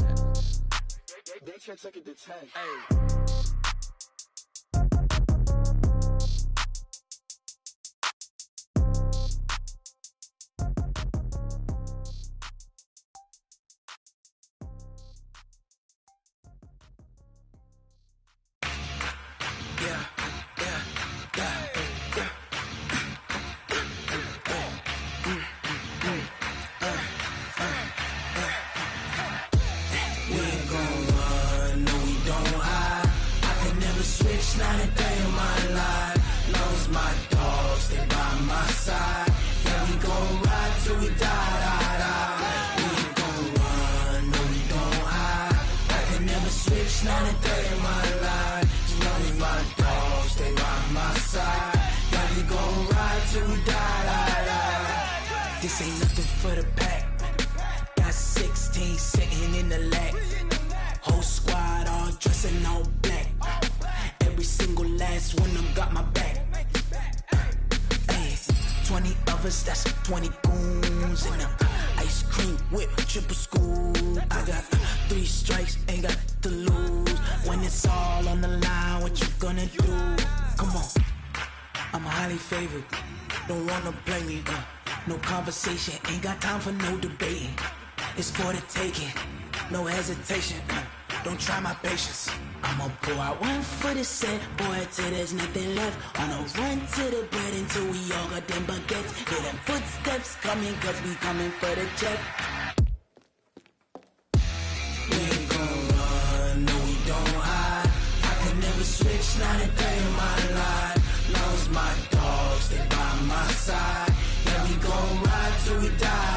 They can't take it to 10. Hey. Not a day in my life, long as my dogs stay by my side. Yeah, we gon' ride till we die. We ain't gon' run, no we don't hide. I can never switch, not a day in my life, as long as my dogs stay by my side. Yeah, we gon' ride till we die. This ain't nothing for the pack. Got 16 sitting in the lag. Whole squad all dressing all black. Every single last one of them got my back. Hey, 20 of us, that's 20 goons in them. Ice cream whip, triple scoop. I got 3 strikes, ain't got to lose. When it's all on the line, what you gonna do? Come on, I'm highly favored. Don't wanna play me, no conversation, ain't got time for no debating. It's for the taking, no hesitation. Don't try my patience. I'ma pull out one for the set, boy, till there's nothing left. On a run to the bread until we all got them baguettes. Hear them footsteps coming, cause we coming for the check. We ain't gon' run, no we don't hide. I can never switch, not a day in my life. Long as my dogs stay by my side. Yeah, we gon' ride till we die.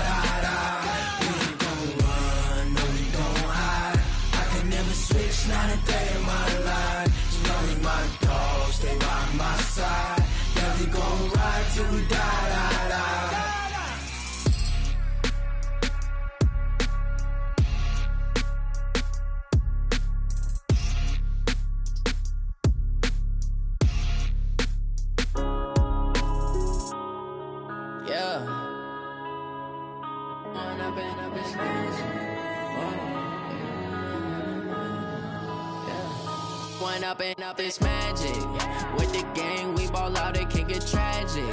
We ain't gon' run, no we don't hide. I can never switch, not a day in my life. As long as my dogs stay by my side. Yeah, we gon' ride till we die. Up this magic. With the gang, we ball out, it can get tragic.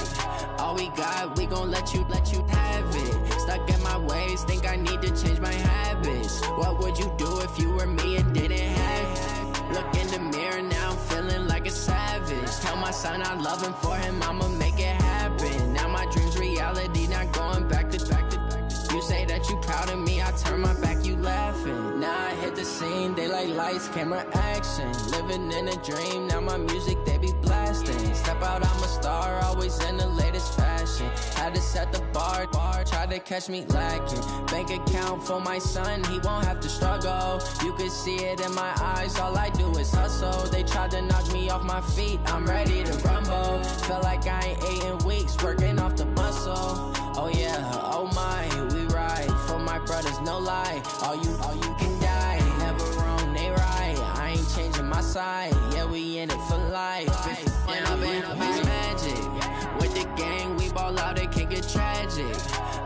All we got, we gon' let you have it. Stuck in my ways, think I need to change my habits. What would you do if you were me and didn't have it? Look in the mirror, now I'm feeling like a savage. Tell my son I love him, for him I'ma make it happen. Now my dream's reality, not going back to. You say that you proud of me, I turn my back, you laughing. Now I hit the scene, they like lights, camera, action. Living in a dream, now my music, they be blasting. Step out, I'm a star, always in the latest fashion. Had to set the bar, try to catch me lacking. Bank account for my son, he won't have to struggle. You can see it in my eyes, all I do is hustle. They tried to knock me off my feet, I'm ready to rumble. Feel like I ain't ate in weeks, working off the muscle. Oh yeah, oh my, we ride for my brothers, no lie. All you can die, never wrong, they right. I ain't changing my side, yeah, we in it for life. And I've been magic. With the gang, we ball out, it can get tragic.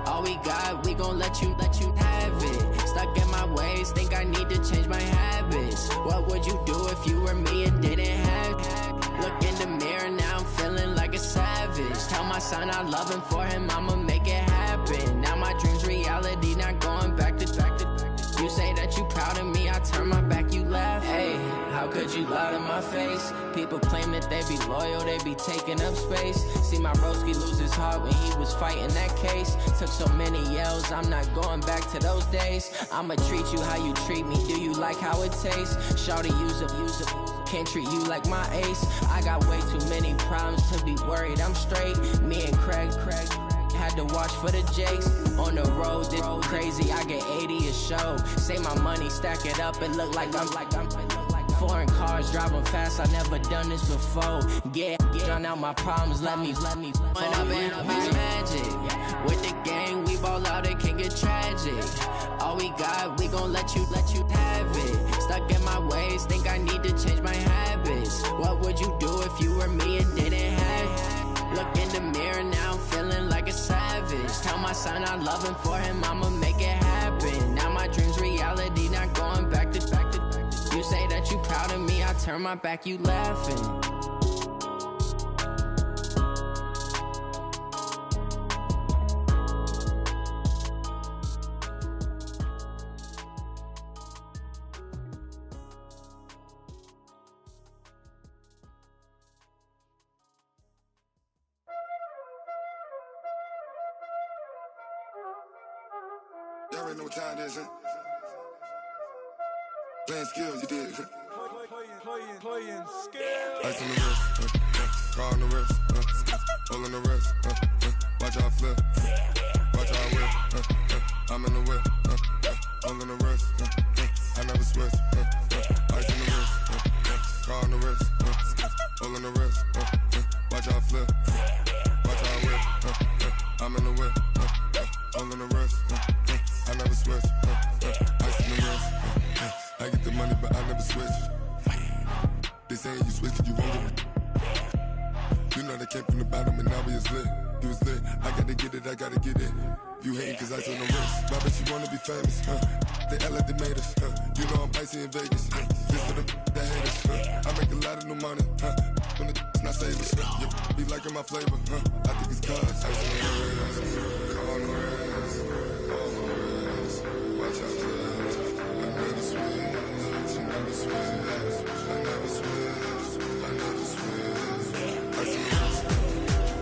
All we got, we gon' let you have it. Stuck in my ways, think I need to change my habits. What would you do if you were me and didn't have it? Look in the mirror, now I'm feeling like a savage. Tell my son I love him, for him I'ma make it happen. Now my dream's reality, not going back to. You say that you proud of me, I turn my back, you laugh. Hey, how could you lie to my face? People claim that they be loyal, they be taking up space. See my broski lose his heart when he was fighting that case. Took so many yells, I'm not going back to those days. I'ma treat you how you treat me, do you like how it tastes? Shawty, use up, can't treat you like my ace. I got way too many problems to be worried, I'm straight. Me and Craig had to watch for the Jakes. On the road, this crazy, I get 80 a show. Say my money, stack it up, it look like I'm foreign cars, driving fast, I never done this before. Get drown out my problems, let me. When I've been magic. With the gang, we ball out, it can get tragic. All we got, we gon' let you have it. Stuck in my ways, think I need to change my habits. What would you do if you were me and didn't have it? Look in the mirror, now I'm feeling like a savage. Tell my son I love him, for him I'ma make it happen. Now my dream's reality, not going back to. You say that you proud of me, I turn my back, you laughing. Y'all already know what time it is, huh? Playing skills, you did. Playing skills. Ice on the wrist, car on the wrist, hole in the wrist, watch how I flip, watch how I whip, I'm in the whip, hole in the wrist, I never switch, ice on the wrist, car on the wrist, hole in the wrist, watch how I flip, watch how I whip, I'm in the whip, hole in the wrist, I never switch, ice on the wrist, I get the money but I never switch. They saying you switch cause you won't get it. You know they came from the bottom and now we is lit. You was lit, I gotta get it, I gotta get it. You hating cause ice on the wrist. Why bet you wanna be famous, They act like they made us, You know I'm icy in Vegas, This for the that hate us, I make a lot of new money, When it's not savers, Be liking my flavor, I think it's cause ice on the wrist, on the wrist, on the wrist. Watch out, please. I never switch, I never switch, I never switch, I never switch. Ice on the wrist,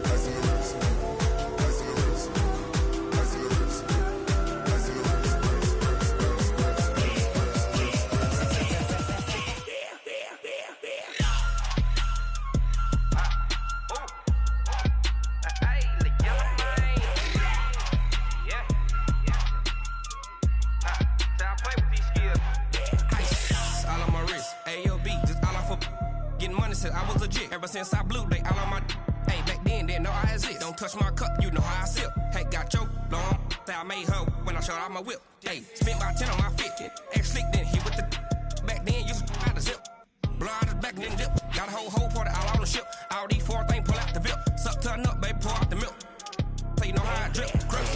ice on the wrist, ice on the wrist, ice on the wrist, ice on the wrist, I was legit ever since I blew they all on my hey back then didn't know I exist. Don't touch my cup, you know how I sip. Hey, got choked long that I made her when I showed out my whip. Hey, spent about 10 on my fit. Ex slick then hit with the back then used to out the zip. Blow out his back then dip. Got a whole party all on the ship. All these 4 things pull out the VIP. Suck turn up, baby, pour out the milk. So you know how I drip. Crush.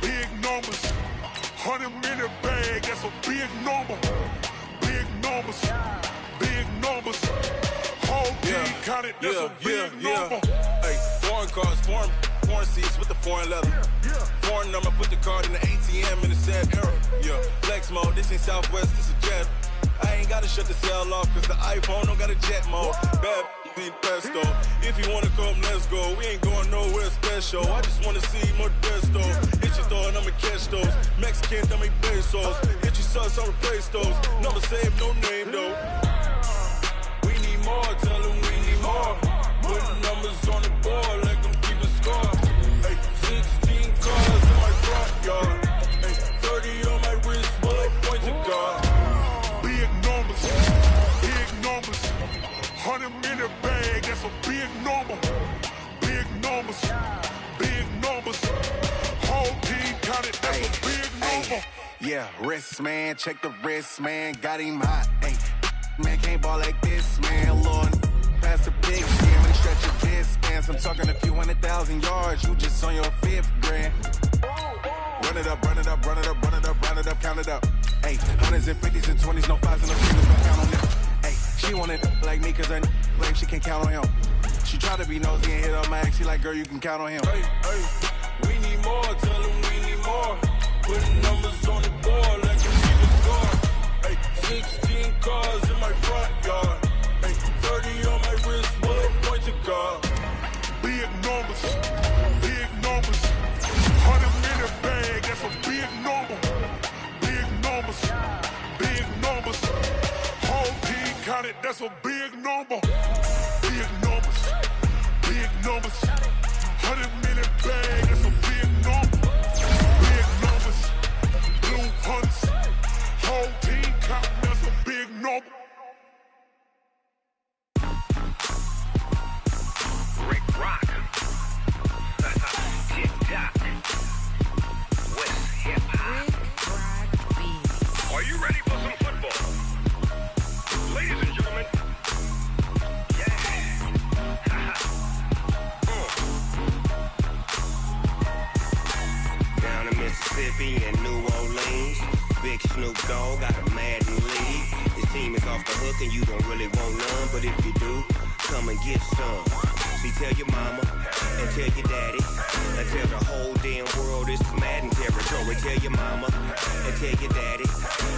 Big numbers, 100-minute bag, that's a big number. Big numbers, whole team counted, that's a big number. Hey, foreign cars, foreign seats with the foreign leather. Foreign number, put the card in the ATM in the sad era. Yeah, flex mode, this ain't Southwest, this a jet. I ain't gotta shut the cell off, cause the iPhone don't got a jet mode. Bad ain't pesto. If you wanna come, let's go. We ain't going nowhere special. I just wanna see Modesto. Hit your thought, I'ma catch those. Mexican, dummy pesos. Hit your sus, I'll replace those. Number saved, no name though. We need more, tell them we need more. Putting numbers on the board like I'm keeping score. Hey, 16 cars in my front yard. Hey, 30 on my wrist, while I point to God. Big numbers, 100-minute bag, that's a big number. big numbers. Big numbers. Whole team counted, that's a big number. Yeah, wrist, man, check the wrist, man, got him hot, ayy. Man, can't ball like this, man, Lord. Pass the big skin when he stretch your distance. I'm talking a few 100,000 yards, you just on your 5th grand. Run it up, run it up, run it up, run it up, run it up, count it up. Ayy, 100s and 50s and 20s, no 5s and no 6s, don't count on them. Ayy, she want it like me, cause her like she can't count on him. She try to be nosy and hit up my ex, she like, girl, you can count on him. Hey, hey, we need more, tell them we need more. Putting numbers on the board like you keep a score. Hey, 16 cars in my front yard. Hey, 30 on my wrist, bullet point to God. Big numbers, big numbers. 100 minute bag, that's a big number. Big numbers, big numbers. Whole team counted, that's a big number. Big numbers, big numbers. 100 minute bag, that's a big number. Big numbers, blue hunts. Whole team counting, that's a big number. Rick Rock. TikTok. West Hip Hop. Are you ready for some football? Ladies and gentlemen. Yeah. Down in Mississippi and New Orleans, Big Snoop Dogg got a Madden league. His team is off the hook and you don't really want none, but if you do, come and get some. See, tell your mama and tell your daddy and tell the whole damn world this is Madden territory. Tell your mama and tell your daddy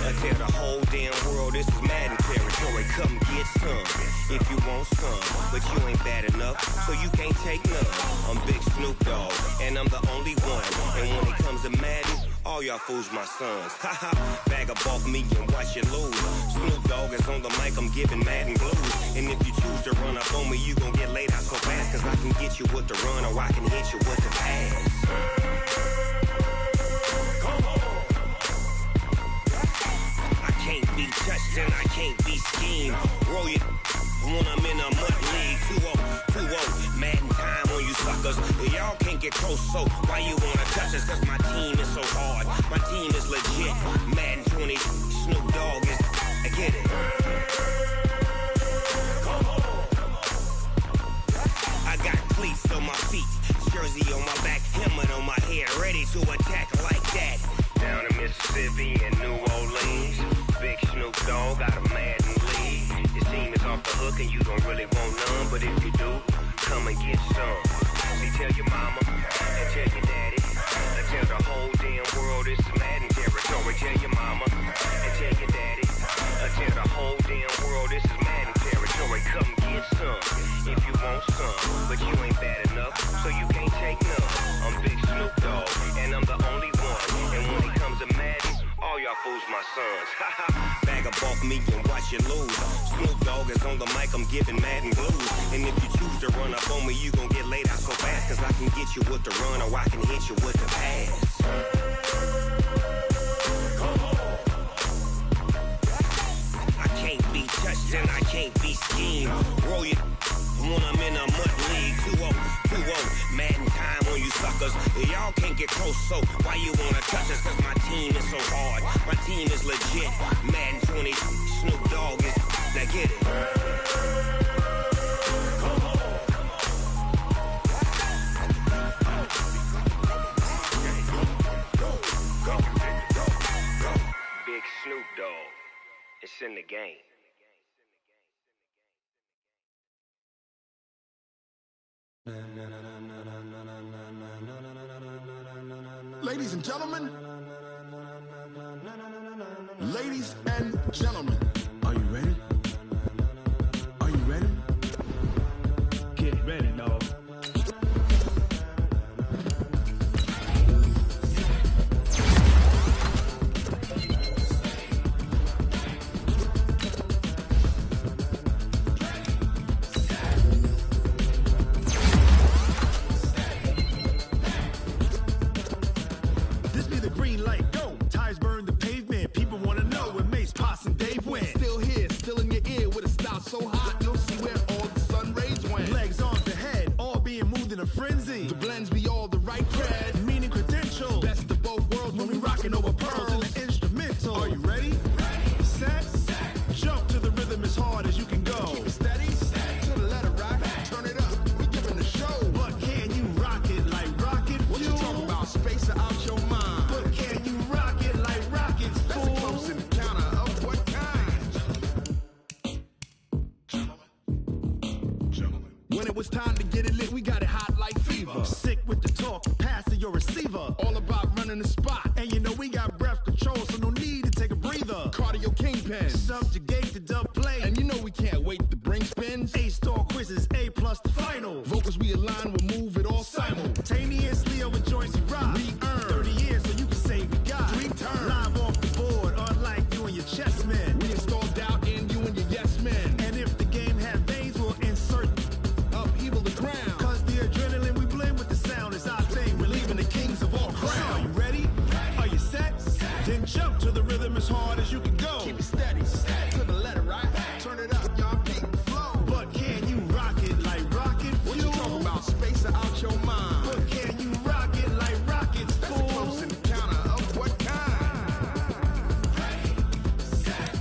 and tell the whole damn world this is Madden territory. Come get some if you want some, but you ain't bad enough, so you can't take none. I'm Big Snoop Dogg and I'm the only one. And when it comes to Madden, all y'all fools my sons. Haha, bag up off me and watch you lose. Snoop Dogg is on the mic, I'm giving Madden blues. And if you choose to run up on me, you gon' get laid out so fast, cause I can get you with the run or I can hit you with the pass. I can't be touched and I can't be schemed. Roll it when I'm in a mud league. 2-0, Madden time on you suckers. Y'all can't get close, so why you wanna touch us? Cause my team is so hard, my team is legit. Madden 20, Snoop Dogg is, I get it. I got cleats on my feet, jersey on my back, helmet on my head, ready to attack like that. Down in Mississippi and New Orleans, Big Snoop Dogg got a Madden league. His team is off the hook and you don't really want none, but if you do, come and get some. See, tell your mama and tell your daddy and tell the whole damn world this is Madden territory. Tell your mama and tell your daddy and tell the whole damn world this is Madden territory. Come get some if you want some, but you ain't bad enough, so you can't take none. I'm Big Snoop Dogg and I'm the only one. And when it comes to Madden, all y'all fools my sons. Bag up off me and watch you lose. Snoop Dogg is on the mic, I'm giving Madden blues. And if you choose to run up on me, you gon' get laid out so fast, cause I can get you with the run or I can hit you with the pass. I can't be touched and I can't be schemed. Roll it when I'm in a mud league. 2-0, Madden time on you suckers. Y'all can't get close, so why you wanna touch us? Cause my team is so hard, my team is legit. Madden 20, Snoop Dogg is, now get it. Big Snoop Dogg, it's in the game. Ladies and gentlemen, ladies and gentlemen, are you ready? Are you ready? Get ready, dog. This be the green light, go. Tires burn the pavement. People wanna know when Mace, Poss, and Dave win. When it was time to get it lit, we got it hot like fever. Sick with the talk, pass to your receiver. All about running the spot. And you know we got breath control, so no need to take a breather. Cardio kingpin, subjugate the dub play. And you know we can't wait to bring spins. A-star quizzes, A+ the final. Vocals we align, we'll move it all simultaneously over joints we rock. We earn 30 years, so you can say we got 3 turns. Live off the board, unlike you and your chess men. We install doubt in you and your yes men. And if the game had veins, we'll insert upheaval the ground. Cause the adrenaline we blend with the sound is our thing. We're leaving the kings of all crowns. So are you ready? Are you set? Then jump to the rhythm as hard as you can go. Keep it steady, to the letter, right? Turn it up, y'all, keep it flow. But can you rock it like rocket fuel? What you talking about? Space out your mind. But can you rock it like rockets, fool? That's a close encounter of what kind? Ready, set,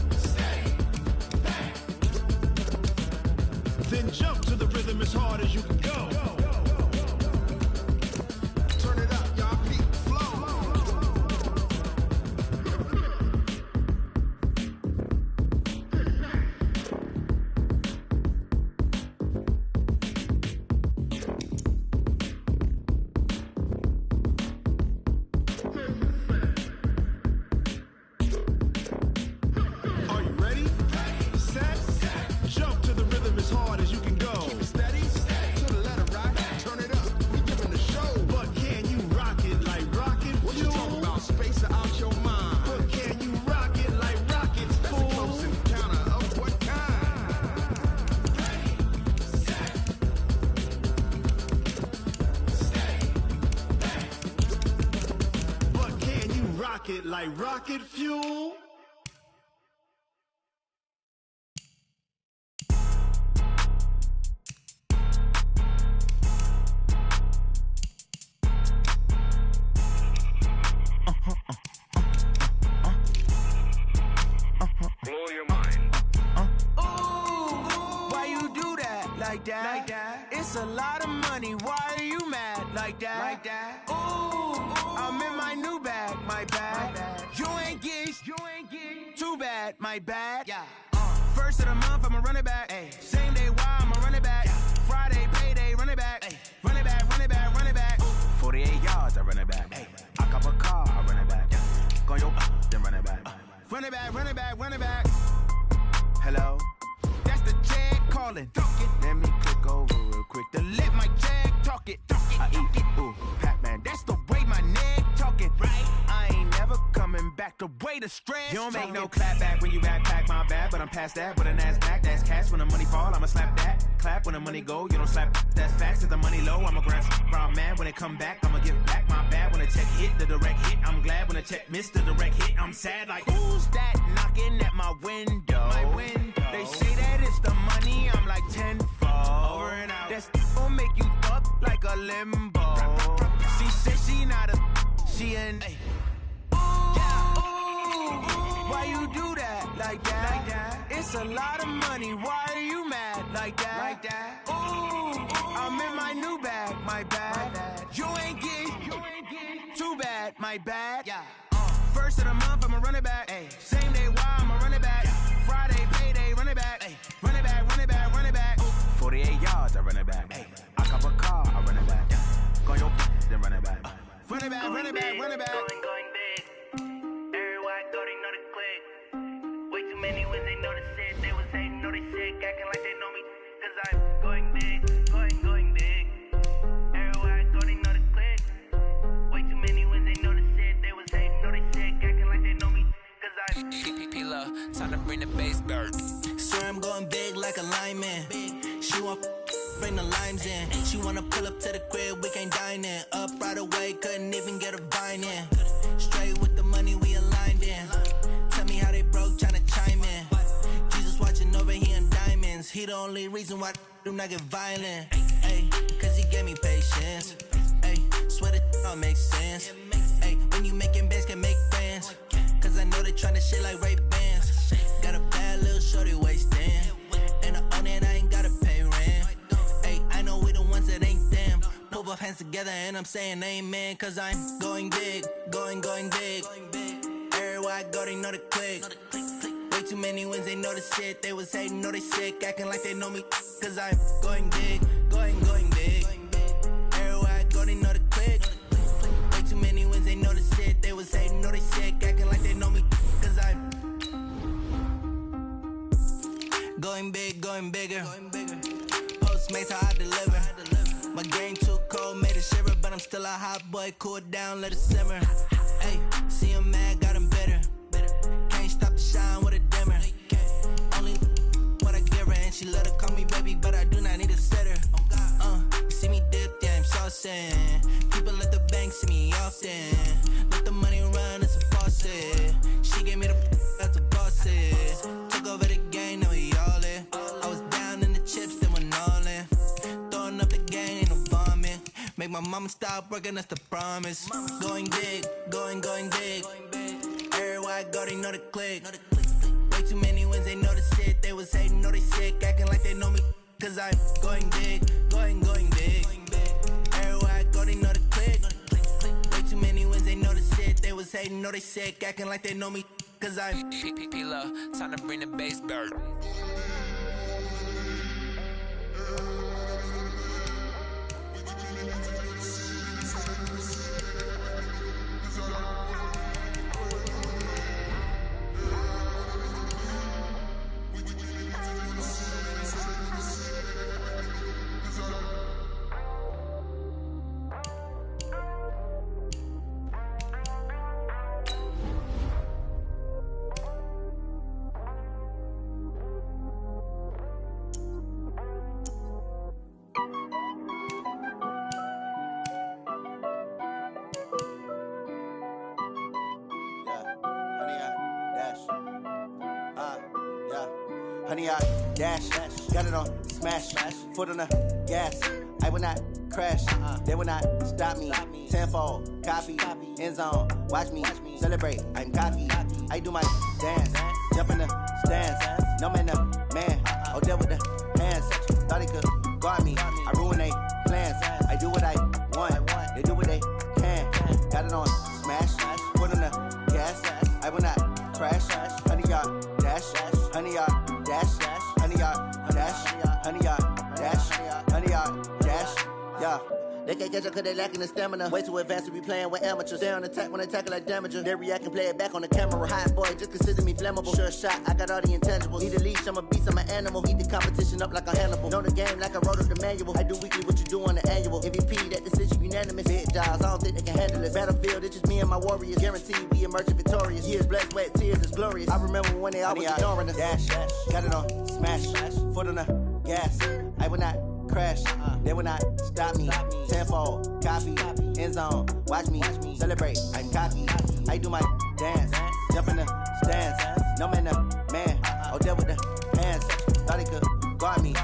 steady, back. Then jump to the rhythm as hard as you can go. Turn it up, y'all, keep it flow. Are you ready? Set, jump to the rhythm as hard as you can go. Keep it steady, to the letter, right? Turn it up, we giving the show. But can you rock it like rocket fuel? What you talking about? Space out your mind. But can you rock it like rockets, fool? That's a close encounter of what kind? Ready, set, steady, back. But can you rock it like rocket fuel? Blow your mind. Ooh, why you do that like that? Like that? It's a lot of money. Why are you mad like that? Like that? Ooh, I'm in my new bag, my bad. You ain't get too bad, my bad. Yeah. First of the month, I'ma run it back. Ay. Same day, why I'ma run it back. Friday, payday, run it back. Ay. Run it back, run it back, run it back. 48 yards, I run it back. Ay. I cop a car, I run it back. Go yo, then run it back. Run it back, run it back, run it back. Hello? That's the jag calling. Let me click over real quick to let my jag talk it. I eat it, ooh, Pac-Man. That's the way my neck talking. Right? I ain't never coming back. The way the stress. You don't make no clap back when you backpack, my bad. But I'm past that with a NASDAQ. That's cash when the money fall. I'ma slap that. Clap when the money go. You don't slap. That's facts. If the money low, I'ma grab brown man. When it come back, I'ma give back my bad. When the check hit, the direct hit. I'm glad when the check missed the direct hit. I'm sad like, who's that knocking at my window? My window. They say that it's the money. I'm like tenfold. Over and out. That's gon' make you up like a limbo. She said she not a, she an. Why you do that like that? Like that? It's a lot of money. Why are you mad like that? Like that? Ooh, I'm in my new bag, my bad. You ain't get too bad, my bad. Yeah. First of the month, I'ma run it back. Ay. Same day, why I'ma run it back. Friday, payday, run it back. Ay. Run it back, run it back, run it back. 48 yards, I run it back. Ay. I cop a car, I run it back. Go yo, then run it back. Run it back, run it back, run it back. Going big. Everywhere I go, they know the click. Way too many when they know the shit. They was hating, know they sick, acting like they know me. Cause I'm going big, going big. Everywhere I go, they know the click. Way too many when they know the shit. They was hating, know they sick, acting like they know me. Cause I'm P-P-P-Love, time to bring the bass bird. Swear I'm going big like a lineman. She want bring the limes in. She wanna pull up to the crib, we can't dine in. Up right away, couldn't even get a vine in. Straight with the money we aligned in. Tell me how they broke, tryna chime in. Jesus watching over here in diamonds. He the only reason why do not get violent. Ay, cause he gave me patience. Ay, swear that all makes sense. Ay, when you making bands, can make friends. Cause I know they tryna shit like Ray Bans. Got a bad little shorty wasting. And I own it, I ain't gotta pay rent. Ay, I know we the ones that ain't them. Put both hands together and I'm saying amen. Cause I'm going big, going big. Everywhere I go, they know the click. Way too many wins, they know the shit. They was hating, know they sick, acting like they know me. Cause I'm going big, going big. Everywhere I go, they know the click. Way too many wins, they know the shit. They was hating, know they sick, acting like they know me. Cause I'm going big, going bigger. Postmates how I deliver. My game too cold, made it shiver, but I'm still a hot boy. Cool it down, let it simmer. Hey, see him mad, got him bitter. Can't stop the shine with a dimmer. Only what I give her, and she let her call me baby, but I do not need a sitter. You see me dip, yeah, I'm saucing. People at the bank see me often. Let the money run, it's a faucet. She gave me the that's a boss it. Took over the game, now we all in. I was down in the chips, then went all in. Throwing up the game, ain't no bombing. Make my mama stop working, that's the promise. Going big, going big. Everywhere I go, they know the click. Way too many wins, they know the shit. They was hating, know they sick, acting like they know me. Cause I'm going big, going big. Everywhere I go, they know the click. Way too many wins, they know the shit. They was hating, know they sick, acting like they know me. Cause I'm P-P-P-Love, time to bring the bass bird. Honey, I dash, got it on smash, foot on the gas. I will not crash, they will not stop me. Tenfold, copy, end zone, watch me celebrate. I'm cocky, I do my dance, jump in the stands. No man, oh there with the hands. Thought he could guard me, I ruin they plans. I do what I want, they do what they can. Got it on smash, foot on the gas. I will not crash, honey, y'all dash, honey, y'all dash, honey, y'all dash, honey, y'all dash, honey, y'all dash, yeah. They can't catch up cause they lacking the stamina. Way too advanced to be playing with amateurs. Stay on attack when they tackle like damager. They react and play it back on the camera. Hot boy, just consider me flammable. Sure shot, I got all the intangibles. Need a leash, I'm a beast, I'm an animal. Eat the competition up like a Hannibal. Know the game like I wrote up the manual. I do weekly what you do on the annual. MVP, that decision unanimous. Big jobs, I don't think they can handle it. Battlefield, it's just me and my warriors. Guaranteed we emerging victorious. Years, blood, sweat, tears, it's glorious. I remember when they always ignoring us. Dash, got it on smash, foot on the gas. I will not crash, they will not stop me. Tenfold, copy, end zone, watch me celebrate. I'm cocky, I do my dance, jump in the stands. No man, oh there with the hands. Thought he could guard me,